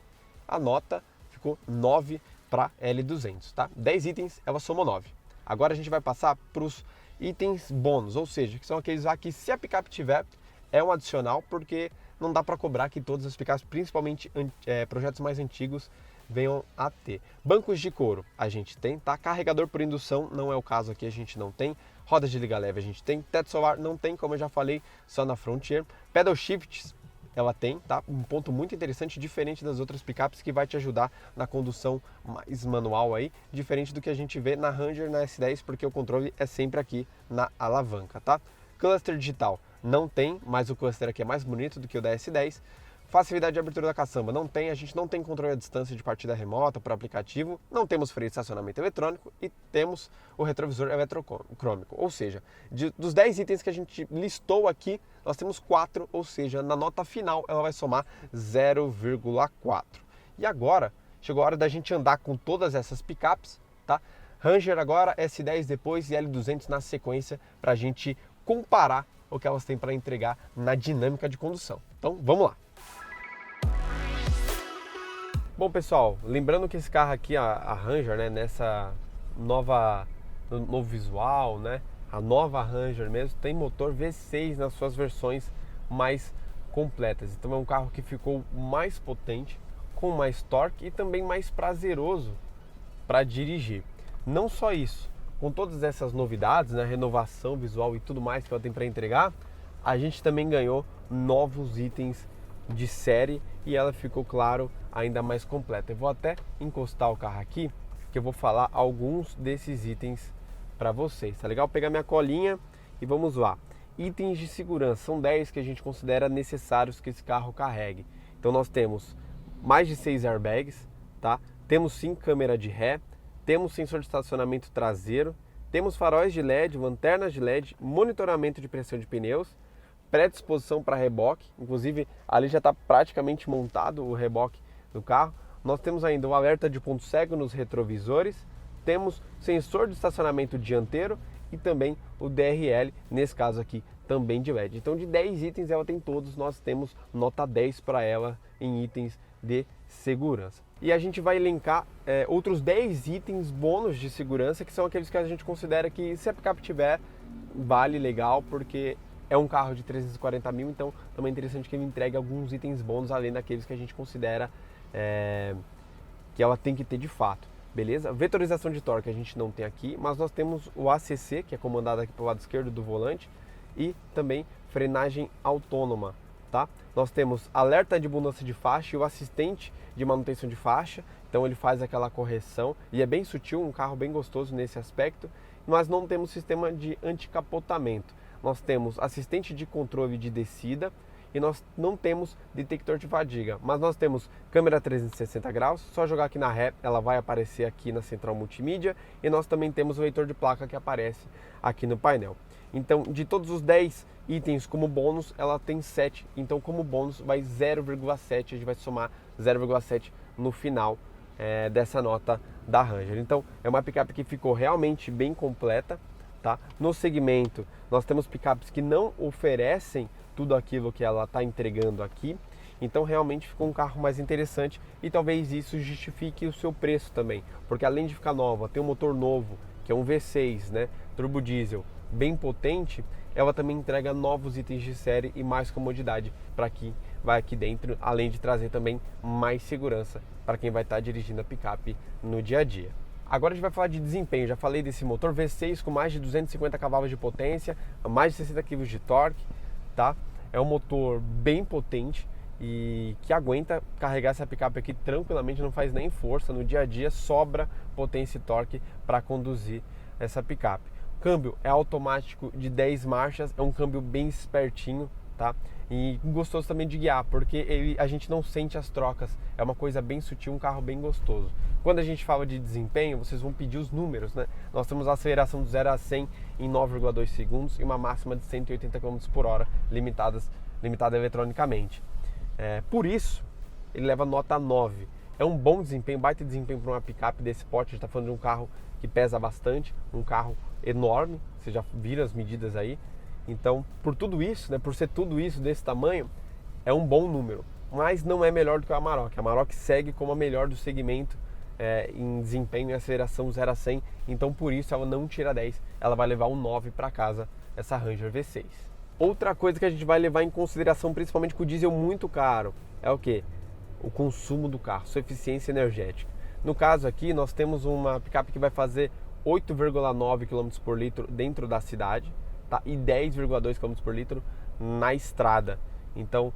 a nota ficou 9 para L200, tá? 10 itens, ela somou 9. Agora a gente vai passar para os itens bônus, ou seja, que são aqueles lá que se a picape tiver, é um adicional, porque não dá para cobrar que todas as picapes, principalmente projetos mais antigos, venham a ter. Bancos de couro a gente tem, tá? Carregador por indução não é o caso aqui, a gente não tem. Rodas de liga leve a gente tem. Teto solar não tem, como eu já falei, só na Frontier. Pedal shifts ela tem, tá? Um ponto muito interessante, diferente das outras picapes, que vai te ajudar na condução mais manual aí, diferente do que a gente vê na Ranger, na S10, porque o controle é sempre aqui na alavanca, tá? Cluster digital não tem, mas o cluster aqui é mais bonito do que o da S10. Facilidade de abertura da caçamba não tem, a gente não tem controle à distância de partida remota por aplicativo, não temos freio de estacionamento eletrônico e temos o retrovisor eletrocrômico. Ou seja, dos 10 itens que a gente listou aqui, nós temos 4, ou seja, na nota final ela vai somar 0,4. E agora, chegou a hora da gente andar com todas essas picapes, tá? Ranger agora, S10 depois e L200 na sequência para a gente comparar o que elas têm para entregar na dinâmica de condução. Então, vamos lá! Bom, pessoal, lembrando que esse carro aqui, a Ranger, né, nessa novo visual, né, a nova Ranger mesmo, tem motor V6 nas suas versões mais completas. Então é um carro que ficou mais potente, com mais torque e também mais prazeroso para dirigir. Não só isso, com todas essas novidades, né, renovação visual e tudo mais que ela tem para entregar, a gente também ganhou novos itens de série e ela ficou, claro, ainda mais completa. Eu vou até encostar o carro aqui, que eu vou falar alguns desses itens para vocês. Tá legal? Vou pegar minha colinha e vamos lá. Itens de segurança, são 10 que a gente considera necessários que esse carro carregue. Então nós temos mais de 6 airbags, tá? Temos sim câmera de ré, temos sensor de estacionamento traseiro, temos faróis de LED, lanternas de LED, monitoramento de pressão de pneus, predisposição para reboque, inclusive ali já está praticamente montado o reboque do carro. Nós temos ainda o alerta de ponto cego nos retrovisores, temos sensor de estacionamento dianteiro e também o DRL, nesse caso aqui também de LED. Então de 10 itens ela tem todos, nós temos nota 10 para ela em itens de segurança. E a gente vai elencar outros 10 itens bônus de segurança, que são aqueles que a gente considera que se a picape tiver, vale legal, porque é um carro de 340 mil, então também é interessante que ele entregue alguns itens bônus, além daqueles que a gente considera que ela tem que ter de fato, beleza? Vetorização de torque a gente não tem aqui, mas nós temos o ACC, que é comandado aqui pelo lado esquerdo do volante, e também frenagem autônoma, tá? Nós temos alerta de mudança de faixa e o assistente de manutenção de faixa, então ele faz aquela correção, e é bem sutil, um carro bem gostoso nesse aspecto, mas não temos sistema de anticapotamento. Nós temos assistente de controle de descida e nós não temos detector de fadiga, mas nós temos câmera 360 graus, só jogar aqui na ré, ela vai aparecer aqui na central multimídia e nós também temos o leitor de placa que aparece aqui no painel. Então, de todos os 10 itens como bônus, ela tem 7, então como bônus vai 0,7, a gente vai somar 0,7 no final dessa nota da Ranger. Então, é uma picape que ficou realmente bem completa. Tá? No segmento, nós temos picapes que não oferecem tudo aquilo que ela está entregando aqui, então realmente ficou um carro mais interessante e talvez isso justifique o seu preço também, porque além de ficar nova, tem um motor novo, que é um V6, né, turbo diesel, bem potente, ela também entrega novos itens de série e mais comodidade para quem vai aqui dentro, além de trazer também mais segurança para quem vai estar dirigindo a picape no dia a dia. Agora a gente vai falar de desempenho, já falei desse motor V6 com mais de 250 cavalos de potência, mais de 60 kg de torque, tá? É um motor bem potente e que aguenta carregar essa picape aqui tranquilamente, não faz nem força, no dia a dia sobra potência e torque para conduzir essa picape. O câmbio é automático de 10 marchas, é um câmbio bem espertinho, tá? E gostoso também de guiar, porque a gente não sente as trocas, é uma coisa bem sutil, um carro bem gostoso. Quando a gente fala de desempenho, vocês vão pedir os números, né? Nós temos a aceleração do 0 a 100 em 9,2 segundos e uma máxima de 180 km por hora, limitada eletronicamente. Por isso, ele leva nota 9. É um bom desempenho, baita desempenho para uma picape desse porte. A gente está falando de um carro que pesa bastante, um carro enorme, você já viram as medidas aí. Então, por tudo isso, né, por ser tudo isso desse tamanho, é um bom número. Mas não é melhor do que o Amarok. A Amarok segue como a melhor do segmento em desempenho e aceleração 0 a 100. Então, por isso, ela não tira 10. Ela vai levar um 9 para casa, essa Ranger V6. Outra coisa que a gente vai levar em consideração, principalmente com o diesel muito caro, é o quê? O consumo do carro, sua eficiência energética. No caso aqui, nós temos uma picape que vai fazer 8,9 km por litro dentro da cidade, tá? E 10,2 km por litro na estrada. Então,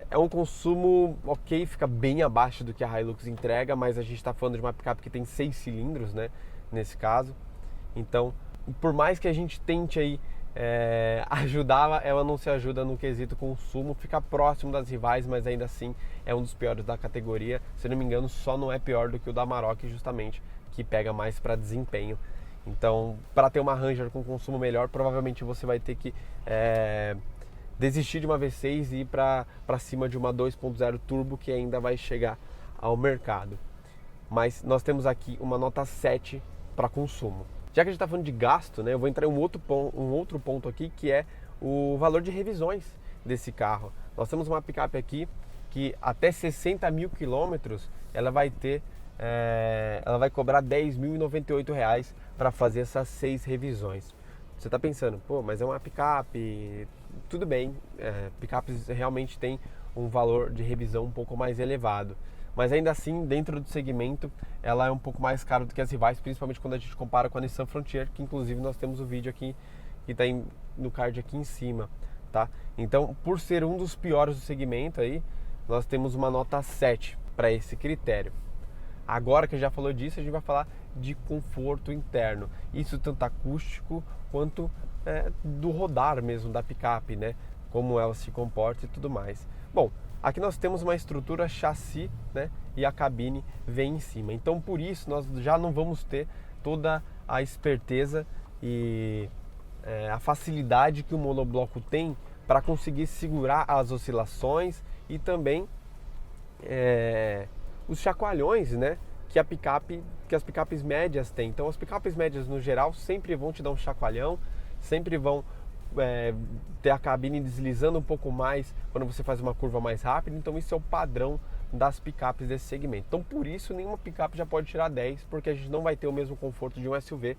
é um consumo, ok, fica bem abaixo do que a Hilux entrega, mas a gente está falando de uma picape que tem 6 cilindros, né, nesse caso. Então, por mais que a gente tente aí ela não se ajuda no quesito consumo, fica próximo das rivais, mas ainda assim é um dos piores da categoria. Se não me engano, só não é pior do que o da Amarok, justamente, que pega mais para desempenho. Então, para ter uma Ranger com consumo melhor, provavelmente você vai ter que desistir de uma V6 e ir para cima de uma 2.0 turbo, que ainda vai chegar ao mercado. Mas nós temos aqui uma nota 7 para consumo. Já que a gente está falando de gasto, né, eu vou entrar em um outro ponto aqui, que é o valor de revisões desse carro. Nós temos uma picape aqui que até 60 mil quilômetros ela vai cobrar R$10.098 para fazer essas 6 revisões. Você está pensando, pô, mas é uma picape, tudo bem, picapes realmente têm um valor de revisão um pouco mais elevado. Mas ainda assim, dentro do segmento, ela é um pouco mais cara do que as rivais, principalmente quando a gente compara com a Nissan Frontier, que inclusive nós temos o vídeo aqui, que está no card aqui em cima, tá? Então, por ser um dos piores do segmento aí, nós temos uma nota 7 para esse critério. Agora que já falou disso, a gente vai falar de conforto interno. Isso tanto acústico quanto do rodar mesmo da picape, né? Como ela se comporta e tudo mais. Bom, aqui nós temos uma estrutura chassi, né? E a cabine vem em cima. Então, por isso, nós já não vamos ter toda a esperteza e a facilidade que o monobloco tem para conseguir segurar as oscilações e também os chacoalhões, né? Que as picapes médias têm. Então, as picapes médias no geral sempre vão te dar um chacoalhão, sempre vão ter a cabine deslizando um pouco mais quando você faz uma curva mais rápida. Então, isso é o padrão das picapes desse segmento. Então, por isso, nenhuma picape já pode tirar 10, porque a gente não vai ter o mesmo conforto de um SUV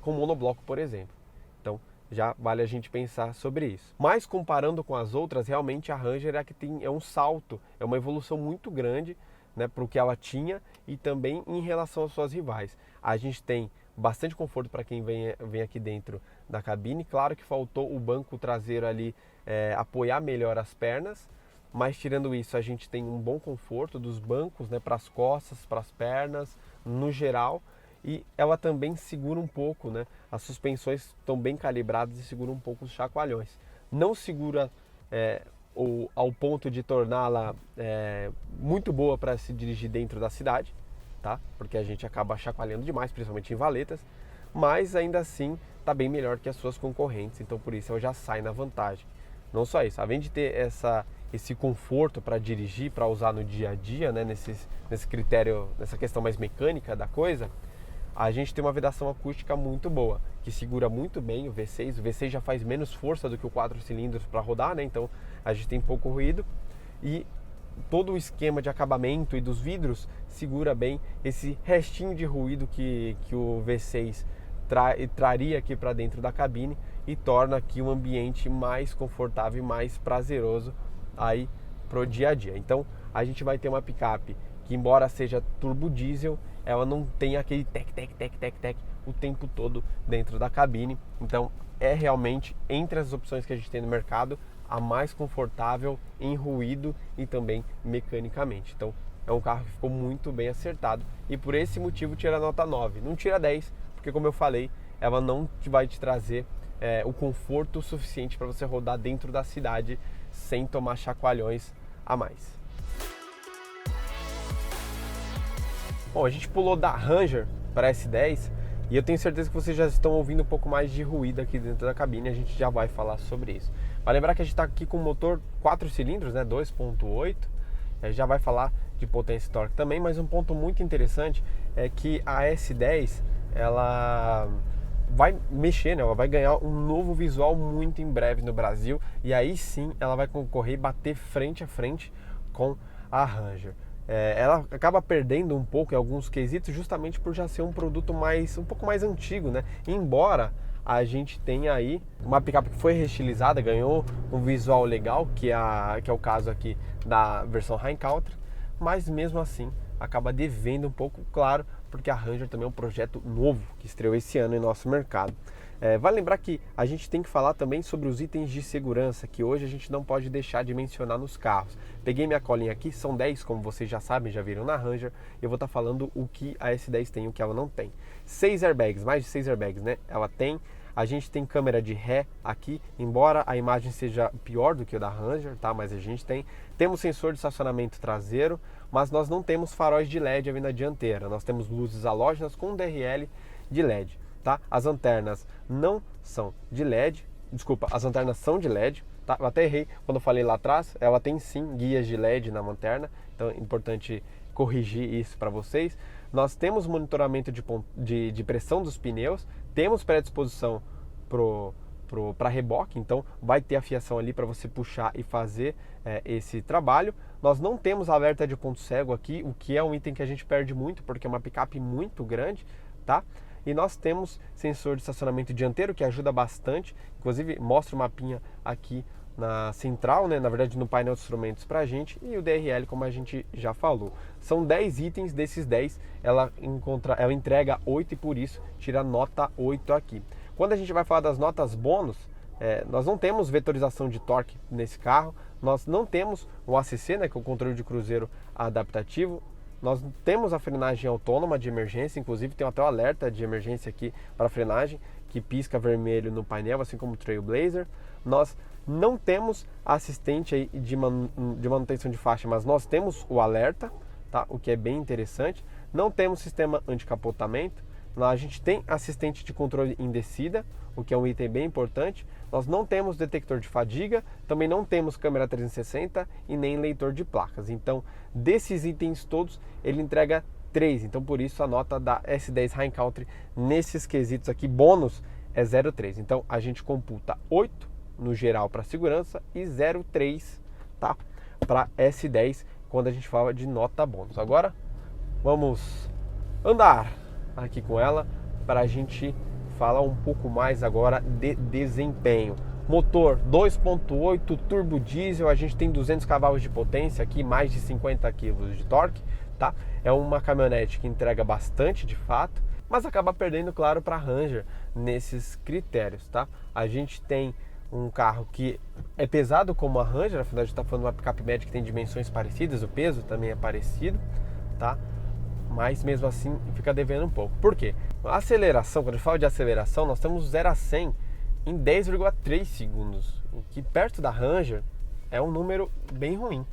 com monobloco, por exemplo. Então, já vale a gente pensar sobre isso. Mas, comparando com as outras, realmente a Ranger é a que tem um salto, é uma evolução muito grande, né, para o que ela tinha e também em relação às suas rivais. A gente tem bastante conforto para quem vem aqui dentro da cabine. Claro que faltou o banco traseiro ali apoiar melhor as pernas, mas tirando isso a gente tem um bom conforto dos bancos, né, para as costas, para as pernas, no geral. E ela também segura um pouco, né, as suspensões estão bem calibradas e segura um pouco os chacoalhões. Não segura ao ponto de torná-la muito boa para se dirigir dentro da cidade, tá? Porque a gente acaba chacoalhando demais, principalmente em valetas, mas ainda assim está bem melhor que as suas concorrentes, então por isso ela já sai na vantagem. Não só isso, além de ter esse conforto para dirigir, para usar no dia a dia, né, nesse critério, nessa questão mais mecânica da coisa, a gente tem uma vedação acústica muito boa, que segura muito bem o V6. O V6 já faz menos força do que o 4 cilindros para rodar, né? Então a gente tem pouco ruído e todo o esquema de acabamento e dos vidros segura bem esse restinho de ruído que o V6 traria aqui para dentro da cabine e torna aqui um ambiente mais confortável e mais prazeroso aí pro dia a dia. Então a gente vai ter uma picape que, embora seja turbo diesel, ela não tem aquele tec o tempo todo dentro da cabine. Então é realmente, entre as opções que a gente tem no mercado, a mais confortável em ruído e também mecanicamente. Então é um carro que ficou muito bem acertado e por esse motivo tira a nota 9. Não tira 10, porque como eu falei, ela não vai te trazer o conforto suficiente para você rodar dentro da cidade sem tomar chacoalhões a mais. Bom, a gente pulou da Ranger para a S10 e eu tenho certeza que vocês já estão ouvindo um pouco mais de ruído aqui dentro da cabine. A gente já vai falar sobre isso. Vai lembrar que a gente está aqui com o motor 4 cilindros, né, 2.8. Já vai falar de potência e torque também, mas um ponto muito interessante é que a S10 ela vai mexer, né? Ela vai ganhar um novo visual muito em breve no Brasil e aí sim ela vai concorrer e bater frente a frente com a Ranger. Ela acaba perdendo um pouco em alguns quesitos justamente por já ser um produto um pouco mais antigo, né? Embora a gente tenha aí uma picape que foi reestilizada, ganhou um visual legal, que é o caso aqui da versão High Country, mas mesmo assim acaba devendo um pouco, claro, porque a Ranger também é um projeto novo que estreou esse ano em nosso mercado. Vale lembrar que a gente tem que falar também sobre os itens de segurança que hoje a gente não pode deixar de mencionar nos carros. Peguei minha colinha aqui, são 10, como vocês já sabem, já viram na Ranger, e eu vou estar falando o que a S10 tem e o que ela não tem. 6 airbags, mais de 6 airbags, né? Ela tem A gente tem câmera de ré aqui, embora a imagem seja pior do que o da Ranger, tá? Mas a gente tem. Temos sensor de estacionamento traseiro, mas nós não temos faróis de LED ali na dianteira. Nós temos luzes halógenas com DRL de LED, tá? As lanternas não são de LED, desculpa, as lanternas são de LED, tá? Eu até errei quando eu falei lá atrás, ela tem sim guias de LED na lanterna, então é importante corrigir isso para vocês. Nós temos monitoramento de pressão dos pneus, temos predisposição para reboque, então vai ter a fiação ali para você puxar e fazer esse trabalho. Nós não temos alerta de ponto cego aqui, o que é um item que a gente perde muito, porque é uma picape muito grande, tá? E nós temos sensor de estacionamento dianteiro, que ajuda bastante, inclusive mostra o mapinha aqui na central, né? Na verdade no painel de instrumentos pra gente, e o DRL, como a gente já falou. São 10 itens, desses 10 ela entrega 8 e por isso tira nota 8 aqui. Quando a gente vai falar das notas bônus, nós não temos vetorização de torque nesse carro, nós não temos o ACC, né, que é o controle de cruzeiro adaptativo, nós temos a frenagem autônoma de emergência, inclusive tem até o alerta de emergência aqui para frenagem, que pisca vermelho no painel, assim como o Trailblazer. Nós não temos assistente aí de manutenção de faixa, mas nós temos o alerta, tá? O que é bem interessante. Não temos sistema anticapotamento. A gente tem assistente de controle em descida, o que é um item bem importante. Nós não temos detector de fadiga, também não temos câmera 360 e nem leitor de placas. Então, desses itens todos, ele entrega 3. Então, por isso, a nota da S10 High Country nesses quesitos aqui, bônus, é 0,3. Então, a gente computa 8 no geral para segurança e 0,3, tá? Para S10, quando a gente fala de nota bônus. Agora, vamos andar aqui com ela para a gente falar um pouco mais agora de desempenho. Motor 2.8 turbo diesel, a gente tem 200 cavalos de potência aqui, mais de 50 kg de torque, tá? É uma caminhonete que entrega bastante de fato, mas acaba perdendo, claro, para a Ranger nesses critérios, tá? A gente tem um carro que é pesado como a Ranger, afinal a gente está falando de uma picape média que tem dimensões parecidas, o peso também é parecido, tá? Mas mesmo assim fica devendo um pouco. Por quê? A aceleração, quando a gente fala de aceleração, nós temos 0 a 100 em 10,3 segundos, o que perto da Ranger é um número bem ruim,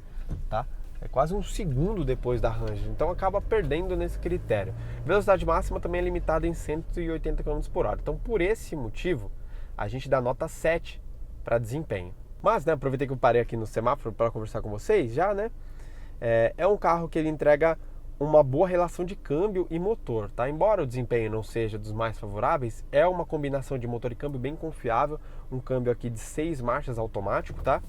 tá? É quase um segundo depois da Ranger, então acaba perdendo nesse critério. Velocidade máxima também é limitada em 180 km por hora, então por esse motivo a gente dá nota 7 para desempenho. Mas, né, aproveitei que eu parei aqui no semáforo para conversar com vocês já, né? É um carro que ele entrega uma boa relação de câmbio e motor, tá? Embora o desempenho não seja dos mais favoráveis, é uma combinação de motor e câmbio bem confiável, um câmbio aqui de 6 marchas automático, tá?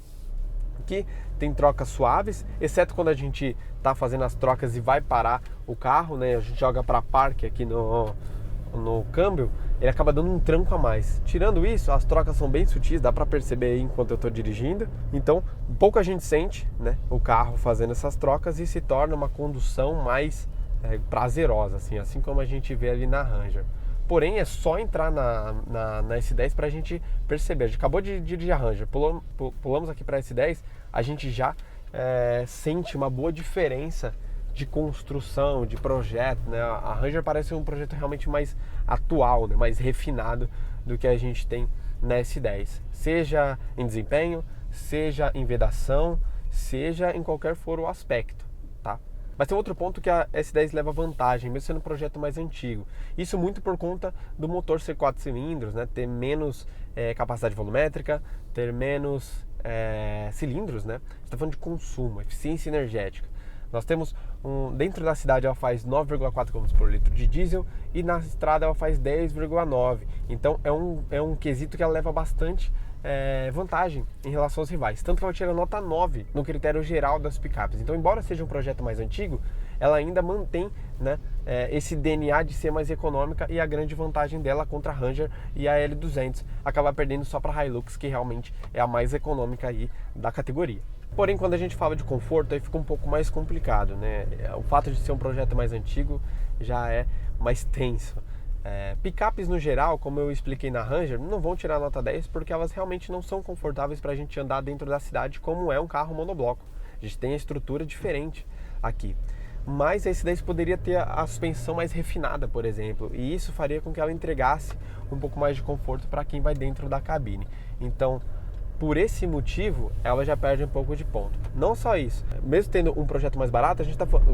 Que tem trocas suaves, exceto quando a gente tá fazendo as trocas e vai parar o carro, né? A gente joga para parque aqui no câmbio, ele acaba dando um tranco a mais. Tirando isso, as trocas são bem sutis, dá para perceber aí enquanto eu estou dirigindo. Então, pouco a gente sente, né, o carro fazendo essas trocas e se torna uma condução mais prazerosa, assim como a gente vê ali na Ranger. Porém, é só entrar na S10 para a gente perceber. A gente acabou de dirigir a Ranger, pulamos aqui para a S10, a gente já sente uma boa diferença de construção, de projeto, né? A Ranger parece um projeto realmente mais atual, né? Mais refinado do que a gente tem na S10, seja em desempenho, seja em vedação, seja em qualquer for o aspecto, tá? Mas tem outro ponto que a S10 leva vantagem, mesmo sendo um projeto mais antigo. Isso muito por conta do motor ser 4 cilindros, né? Ter menos capacidade volumétrica, ter menos cilindros, né? Você está falando de consumo, eficiência energética. Nós temos, dentro da cidade ela faz 9,4 km por litro de diesel e na estrada ela faz 10,9. Então é um quesito que ela leva bastante vantagem em relação aos rivais. Tanto que ela tira nota 9 no critério geral das picapes. Então, embora seja um projeto mais antigo, ela ainda mantém, né, esse DNA de ser mais econômica, e a grande vantagem dela contra a Ranger e a L200 acaba perdendo só para a Hilux, que realmente é a mais econômica aí da categoria. Porém, quando a gente fala de conforto, aí fica um pouco mais complicado, né? O fato de ser um projeto mais antigo já é mais tenso. Picapes no geral, como eu expliquei na Ranger, não vão tirar nota 10 porque elas realmente não são confortáveis para a gente andar dentro da cidade, como é um carro monobloco. A gente tem a estrutura diferente aqui. mas a S10 poderia ter a suspensão mais refinada, por exemplo, e isso faria com que ela entregasse um pouco mais de conforto para quem vai dentro da cabine. Então, por esse motivo, ela já perde um pouco de ponto. Não só isso, mesmo tendo um projeto mais barato,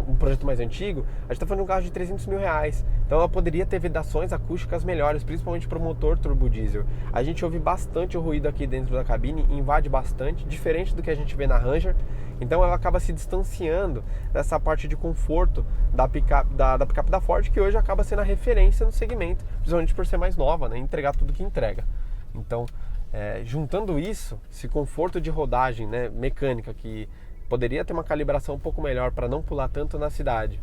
um projeto mais antigo, a gente está falando de um carro de 300 mil reais. Então ela poderia ter vedações acústicas melhores, principalmente para o motor turbo diesel. A gente ouve bastante o ruído aqui dentro da cabine, invade bastante, diferente do que a gente vê na Ranger. Então ela acaba se distanciando dessa parte de conforto da picape da Ford, que hoje acaba sendo a referência no segmento, principalmente por ser mais nova, né? Entregar tudo que entrega. Então, juntando isso, esse conforto de rodagem, né, mecânica, que poderia ter uma calibração um pouco melhor para não pular tanto na cidade,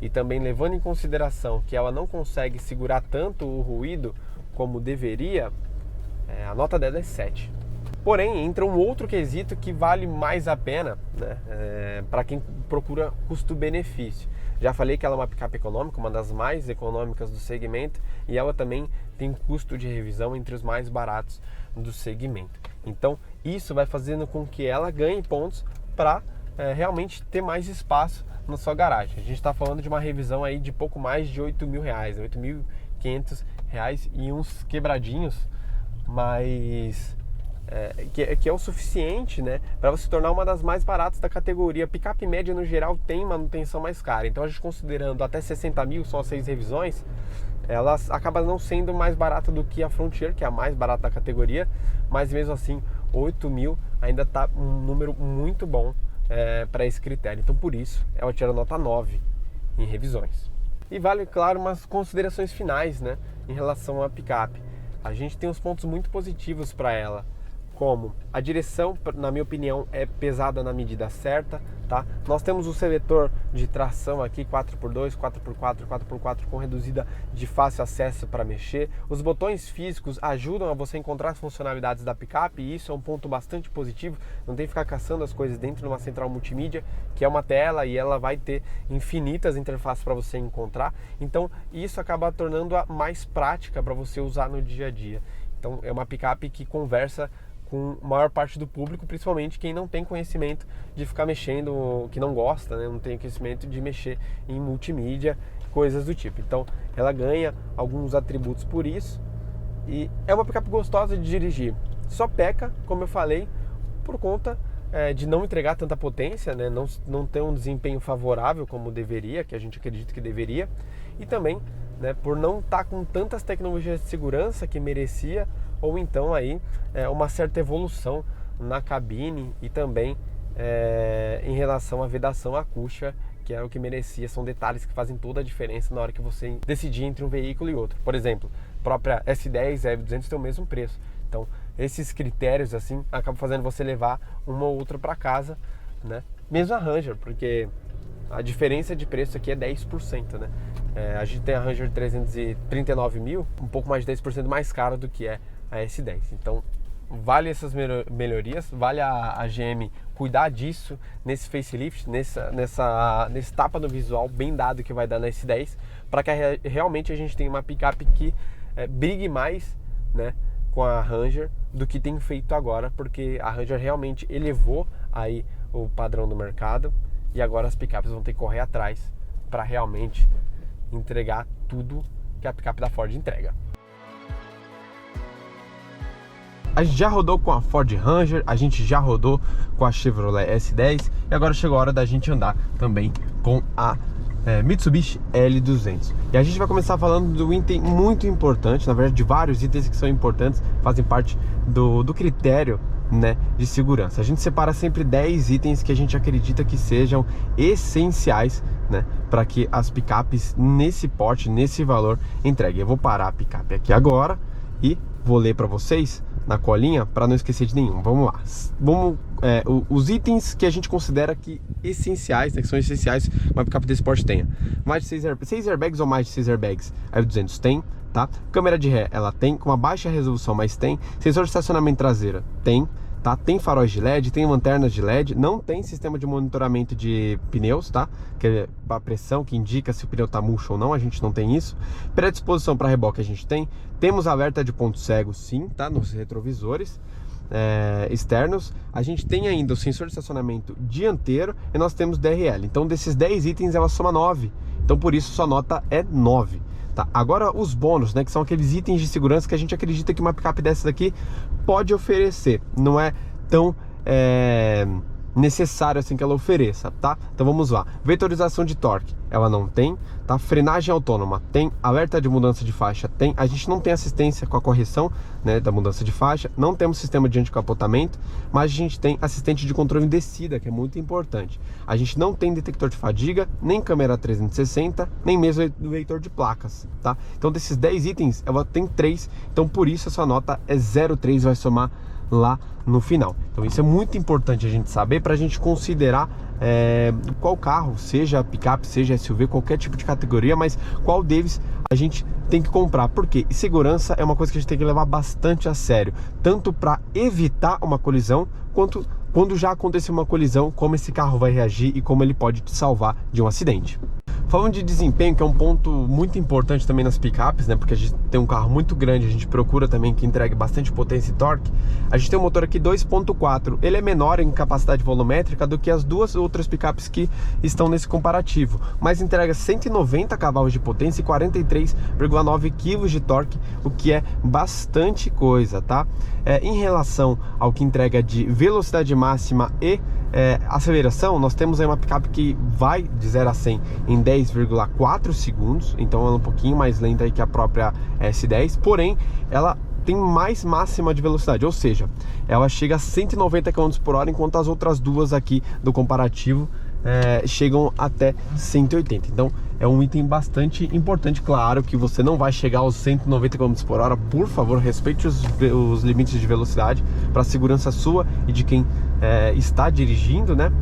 e também levando em consideração que ela não consegue segurar tanto o ruído como deveria, a nota dela é 7. Porém, entra um outro quesito que vale mais a pena, né, para quem procura custo-benefício. Já falei que ela é uma picape econômica, uma das mais econômicas do segmento, e ela também tem um custo de revisão entre os mais baratos do segmento. Então, isso vai fazendo com que ela ganhe pontos para realmente ter mais espaço na sua garagem. A gente está falando de uma revisão aí de pouco mais de 8 mil reais, 8.500 reais e uns quebradinhos, mas que é o suficiente, né, para você se tornar uma das mais baratas da categoria. Picape média no geral tem manutenção mais cara, então a gente considerando até 60 mil, são as 6 revisões, elas acabam não sendo mais barata do que a Frontier, que é a mais barata da categoria, mas mesmo assim 8 mil ainda está um número muito bom para esse critério. Então por isso ela tira nota 9 em revisões. E vale, claro, umas considerações finais, né, em relação à picape. A gente tem uns pontos muito positivos para ela, como a direção, na minha opinião, é pesada na medida certa, tá? Nós temos o seletor de tração aqui 4x2, 4x4, 4x4 com reduzida de fácil acesso para mexer. Os botões físicos ajudam a você encontrar as funcionalidades da picape, e isso é um ponto bastante positivo. Não tem que ficar caçando as coisas dentro de uma central multimídia, que é uma tela e ela vai ter infinitas interfaces para você encontrar. Então isso acaba tornando-a mais prática para você usar no dia a dia. Então é uma picape que conversa com a maior parte do público, principalmente quem não tem conhecimento de ficar mexendo, que não gosta, né? Não tem conhecimento de mexer em multimídia, coisas do tipo. Então ela ganha alguns atributos por isso, e é uma picape gostosa de dirigir. Só peca, como eu falei, por conta de não entregar tanta potência, né? Não ter um desempenho favorável como deveria, que a gente acredita que deveria, e também, né, por não estar com tantas tecnologias de segurança que merecia, ou então aí uma certa evolução na cabine e também em relação à vedação acústica, que é o que merecia. São detalhes que fazem toda a diferença na hora que você decidir entre um veículo e outro. Por exemplo, a própria S10 e F200 tem o mesmo preço. Então, esses critérios assim acabam fazendo você levar uma ou outra para casa, né? Mesmo a Ranger, porque a diferença de preço aqui é 10%, né? A gente tem a Ranger de 339 mil, um pouco mais de 10% mais cara do que é a S10. Então vale essas melhorias, vale a GM cuidar disso nesse facelift, nesse tapa no visual bem dado que vai dar na S10, para que realmente a gente tenha uma picape que brigue mais, né, com a Ranger do que tem feito agora, porque a Ranger realmente elevou aí o padrão do mercado, e agora as picapes vão ter que correr atrás para realmente entregar tudo que a picape da Ford entrega. A gente já rodou com a Ford Ranger, a gente já rodou com a Chevrolet S10, e agora chegou a hora da gente andar também com a Mitsubishi L200. E a gente vai começar falando do item muito importante, na verdade de vários itens que são importantes, fazem parte do critério, né, de segurança. A gente separa sempre 10 itens que a gente acredita que sejam essenciais, né, para que as picapes nesse porte, nesse valor, entreguem. Eu vou parar a picape aqui agora e vou ler para vocês na colinha para não esquecer de nenhum. Vamos lá. Os itens que a gente considera que essenciais, né, que são essenciais que uma picape desse porte tenha. Mais de 6 airbags ou mais de 6 airbags? A L200 tem, tá? Câmera de ré, ela tem, com uma baixa resolução, mas tem. Sensor de estacionamento traseira, tem, tá? Tem faróis de LED, tem lanternas de LED, não tem sistema de monitoramento de pneus, tá? Que é a pressão que indica se o pneu tá murcho ou não, a gente não tem isso. Predisposição para reboque a gente tem. Temos alerta de ponto cego, sim, tá? Nos retrovisores. externos, a gente tem ainda o sensor de estacionamento dianteiro e nós temos DRL. Então desses 10 itens ela soma 9, então por isso sua nota é 9. Tá? Agora os bônus, né, que são aqueles itens de segurança que a gente acredita que uma picape dessa daqui pode oferecer, não é tão necessário assim que ela ofereça, tá? Então vamos lá. Vetorização de torque, ela não tem, tá? Frenagem autônoma, tem. Alerta de mudança de faixa, tem. A gente não tem assistência com a correção, né, da mudança de faixa, não temos sistema de anticapotamento, mas a gente tem assistente de controle em descida, que é muito importante. A gente não tem detector de fadiga, nem câmera 360, nem mesmo leitor de placas, tá? Então desses 10 itens, ela tem 3, então por isso essa nota é 0,3, vai somar lá no final. Então isso é muito importante a gente saber para a gente considerar qual carro, seja picape, seja SUV, qualquer tipo de categoria, mas qual deles a gente tem que comprar. Porque segurança é uma coisa que a gente tem que levar bastante a sério, tanto para evitar uma colisão, quanto quando já aconteceu uma colisão, como esse carro vai reagir e como ele pode te salvar de um acidente. Falando de desempenho, que é um ponto muito importante também nas picapes, né? Porque a gente tem um carro muito grande, a gente procura também que entregue bastante potência e torque. A gente tem um motor aqui 2.4, ele é menor em capacidade volumétrica do que as duas outras picapes que estão nesse comparativo, mas entrega 190 cavalos de potência e 43,9 kg de torque, o que é bastante coisa, tá? Em relação ao que entrega de velocidade máxima e aceleração, nós temos aí uma picape que vai de 0 a 100 em 10,4 segundos, então ela é um pouquinho mais lenta aí que a própria S10, porém ela tem mais máxima de velocidade, ou seja, ela chega a 190 km por hora, enquanto as outras duas aqui do comparativo chegam até 180. Então é um item bastante importante. Claro que você não vai chegar aos 190 km por hora, por favor, respeite os limites de velocidade para a segurança sua e de quem está dirigindo, né?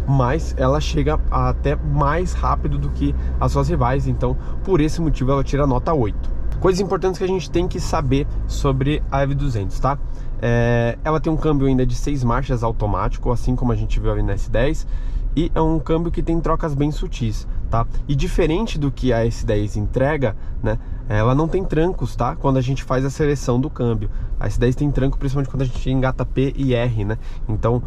Mas ela chega até mais rápido do que as suas rivais, então por esse motivo ela tira nota 8. Coisas importantes que a gente tem que saber sobre a EV200, tá? Ela tem um câmbio ainda de 6 marchas automático, assim como a gente viu ali na S10, e é um câmbio que tem trocas bem sutis, tá? E diferente do que a S10 entrega, né, ela não tem trancos, tá? Quando a gente faz a seleção do câmbio. A S10 tem tranco principalmente quando a gente engata P e R, né? Então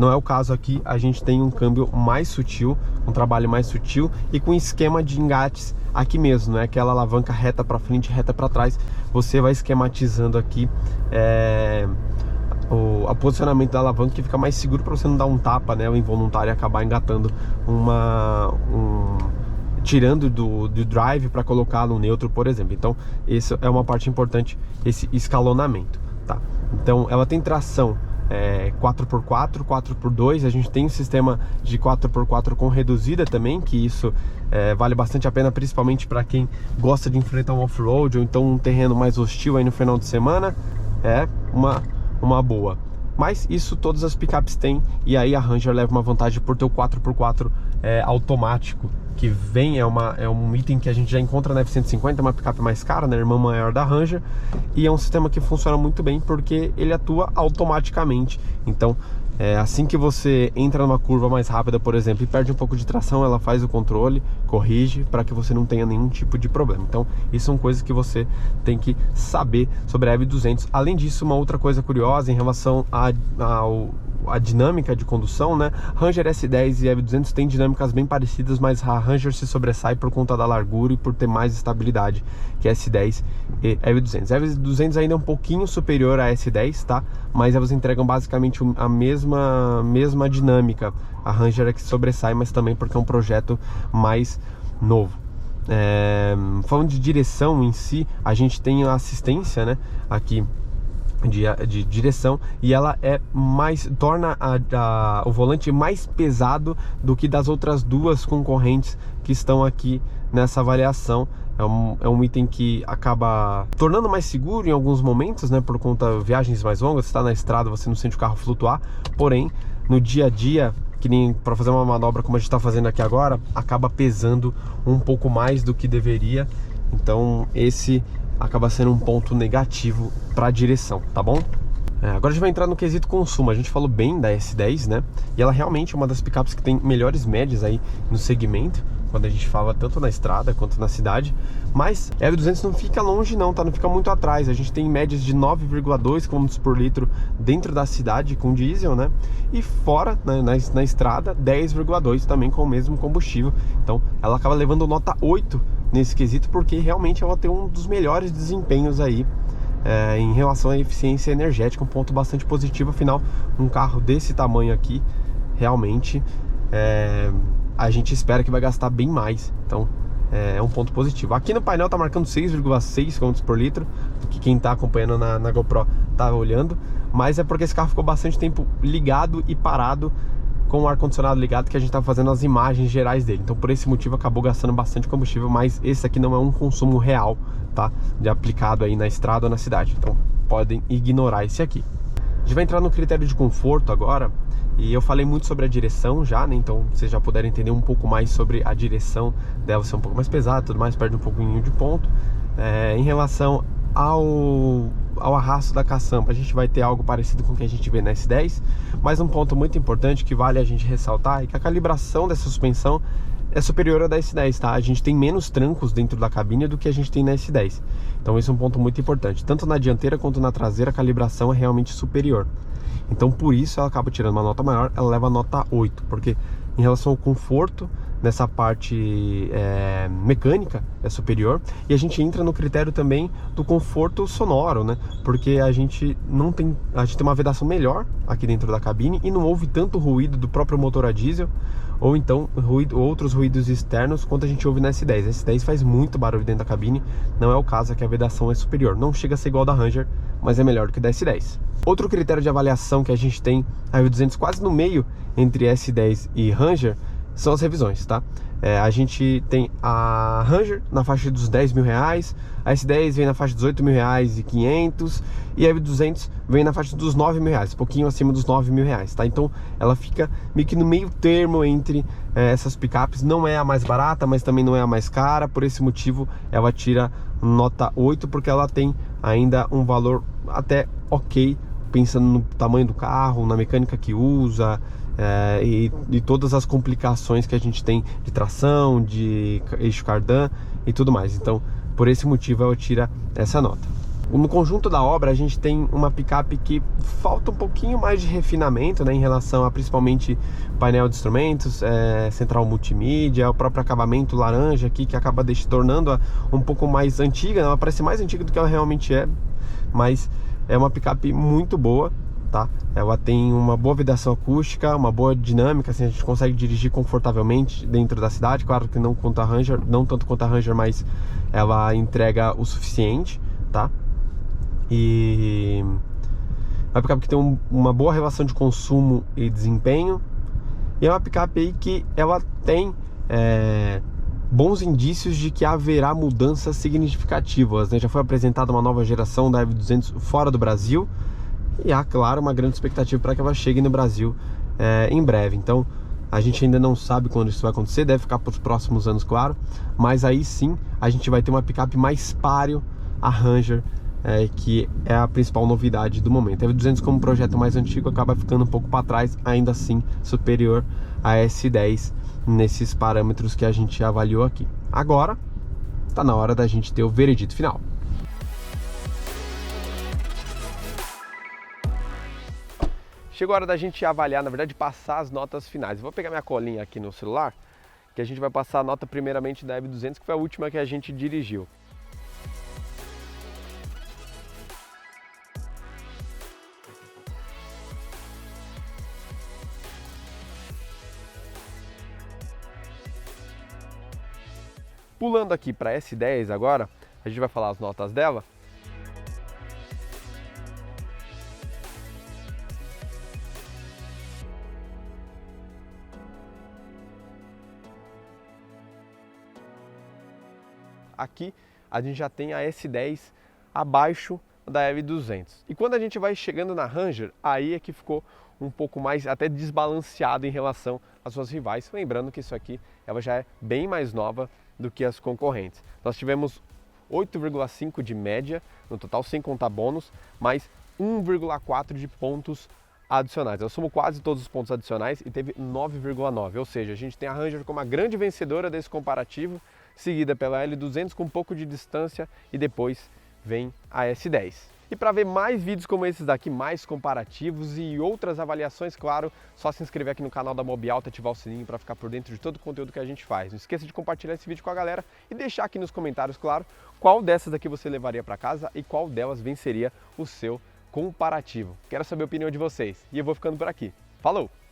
não é o caso aqui, a gente tem um câmbio mais sutil, um trabalho mais sutil e com esquema de engates aqui mesmo, né? Aquela alavanca reta para frente, reta para trás, você vai esquematizando aqui o posicionamento da alavanca, que fica mais seguro para você não dar um tapa, né, o involuntário, e acabar engatando tirando do drive para colocar no neutro, por exemplo. Então isso é uma parte importante, esse escalonamento, tá? Então ela tem tração 4x4, 4x2, a gente tem um sistema de 4x4 com reduzida também, que isso vale bastante a pena, principalmente para quem gosta de enfrentar um off-road ou então um terreno mais hostil aí no final de semana. É uma boa. Mas isso todas as picapes têm, e aí a Ranger leva uma vantagem por ter o 4x4 automático, que vem, é um item que a gente já encontra na F-150, uma picape mais cara, né, irmã maior da Ranger, e é um sistema que funciona muito bem porque ele atua automaticamente. Então assim que você entra numa curva mais rápida, por exemplo, e perde um pouco de tração, ela faz o controle, corrige para que você não tenha nenhum tipo de problema. Então isso são coisas que você tem que saber sobre a EV200. Além disso, uma outra coisa curiosa em relação a dinâmica de condução, né? Ranger S10 e EV200 têm dinâmicas bem parecidas, mas a Ranger se sobressai por conta da largura e por ter mais estabilidade que a S10 e a EV200. A EV200 ainda é um pouquinho superior à S10, tá? Mas elas entregam basicamente a mesma dinâmica. A Ranger é que sobressai, mas também porque é um projeto mais novo. Falando de direção em si, a gente tem a assistência, né, aqui de direção, e ela torna o volante mais pesado do que das outras duas concorrentes que estão aqui nessa avaliação. É um item que acaba tornando mais seguro em alguns momentos, né, por conta de viagens mais longas. Você está na estrada, você não sente o carro flutuar, porém no dia a dia, que nem para fazer uma manobra como a gente está fazendo aqui agora, acaba pesando um pouco mais do que deveria. Então esse acaba sendo um ponto negativo para a direção, tá bom? Agora a gente vai entrar no quesito consumo. A gente falou bem da S10, né? E ela realmente é uma das picapes que tem melhores médias aí no segmento, quando a gente fala tanto na estrada quanto na cidade. Mas a EV200 não fica longe não, tá? Não fica muito atrás. A gente tem médias de 9,2 km por litro dentro da cidade com diesel, né? E fora, né, na estrada, 10,2 também com o mesmo combustível. Então ela acaba levando nota 8 nesse quesito, porque realmente ela tem um dos melhores desempenhos aí em relação à eficiência energética, um ponto bastante positivo. Afinal, um carro desse tamanho aqui, realmente, a gente espera que vai gastar bem mais. Então, é um ponto positivo. Aqui no painel tá marcando 6,6 km por litro, que quem tá acompanhando na GoPro tá olhando. Mas é porque esse carro ficou bastante tempo ligado e parado com o ar-condicionado ligado, que a gente tá fazendo as imagens gerais dele. Então por esse motivo acabou gastando bastante combustível, mas esse aqui não é um consumo real, tá? De aplicado aí na estrada ou na cidade. Então podem ignorar esse aqui. A gente vai entrar no critério de conforto agora. E eu falei muito sobre a direção já, né? Então vocês já puderam entender um pouco mais sobre a direção dela ser um pouco mais pesada, tudo mais, perde um pouquinho de ponto. Em relação ao arrasto da caçamba, a gente vai ter algo parecido com o que a gente vê na S10. Mas um ponto muito importante que vale a gente ressaltar é que a calibração dessa suspensão é superior à da S10, tá? A gente tem menos trancos dentro da cabine do que a gente tem na S10. Então esse é um ponto muito importante. Tanto na dianteira quanto na traseira a calibração é realmente superior. Então por isso ela acaba tirando uma nota maior, ela leva a nota 8, porque em relação ao conforto, nessa parte mecânica é superior. E a gente entra no critério também do conforto sonoro, né? Porque a gente tem uma vedação melhor aqui dentro da cabine e não ouve tanto ruído do próprio motor a diesel, ou então outros ruídos externos quanto a gente ouve na S10. A S10 faz muito barulho dentro da cabine, não é o caso aqui, a vedação é superior. Não chega a ser igual a da Ranger, mas é melhor do que a da S10. Outro critério de avaliação que a gente tem a EV200 quase no meio entre S10 e Ranger são as revisões, tá? A gente tem a Ranger na faixa dos R$10.000, a S10 vem na faixa dos R$8.500 e a EV200 vem na faixa dos R$9.000, um pouquinho acima dos R$9.000, tá? Então ela fica meio que no meio termo entre essas picapes. Não é a mais barata, mas também não é a mais cara. Por esse motivo ela tira nota 8, porque ela tem ainda um valor até ok, pensando no tamanho do carro, na mecânica que usa, e todas as complicações que a gente tem de tração, de eixo cardan e tudo mais. Então por esse motivo ela tira essa nota. No conjunto da obra a gente tem uma picape que falta um pouquinho mais de refinamento, né, em relação a principalmente painel de instrumentos, central multimídia, o próprio acabamento laranja aqui, que acaba tornando-a um pouco mais antiga, né? Ela parece mais antiga do que ela realmente é, mas é uma picape muito boa, tá? Ela tem uma boa vedação acústica, uma boa dinâmica, assim, a gente consegue dirigir confortavelmente dentro da cidade. Claro que não quanto a Ranger, não tanto quanto a Ranger, mas ela entrega o suficiente, tá? E uma picape que tem uma boa relação de consumo e desempenho. E é uma picape aí que ela tem bons indícios de que haverá mudanças significativas, né? Já foi apresentada uma nova geração da EV200 fora do Brasil, e há, claro, uma grande expectativa para que ela chegue no Brasil em breve. Então a gente ainda não sabe quando isso vai acontecer, deve ficar para os próximos anos, claro, mas aí sim a gente vai ter uma picape mais páreo à Ranger, que é a principal novidade do momento. A EV200, como projeto mais antigo, acaba ficando um pouco para trás, ainda assim superior à S10 nesses parâmetros que a gente avaliou aqui. Agora está na hora da gente ter o veredito final. Chegou a hora da gente avaliar, na verdade passar as notas finais. Eu vou pegar minha colinha aqui no celular, que a gente vai passar a nota primeiramente da EV200, que foi a última que a gente dirigiu. Pulando aqui para S10 agora, a gente vai falar as notas dela. Aqui a gente já tem a S10 abaixo da EV200. E quando a gente vai chegando na Ranger, aí é que ficou um pouco mais até desbalanceado em relação às suas rivais. Lembrando que isso aqui ela já é bem mais nova do que as concorrentes. Nós tivemos 8,5 de média no total, sem contar bônus, mais 1,4 de pontos adicionais. Eu somo quase todos os pontos adicionais e teve 9,9, ou seja, a gente tem a Ranger como a grande vencedora desse comparativo, seguida pela L200 com um pouco de distância e depois vem a S10. E para ver mais vídeos como esses daqui, mais comparativos e outras avaliações, claro, só se inscrever aqui no canal da Mobiauto e ativar o sininho para ficar por dentro de todo o conteúdo que a gente faz. Não esqueça de compartilhar esse vídeo com a galera e deixar aqui nos comentários, claro, qual dessas daqui você levaria para casa e qual delas venceria o seu comparativo. Quero saber a opinião de vocês e eu vou ficando por aqui. Falou!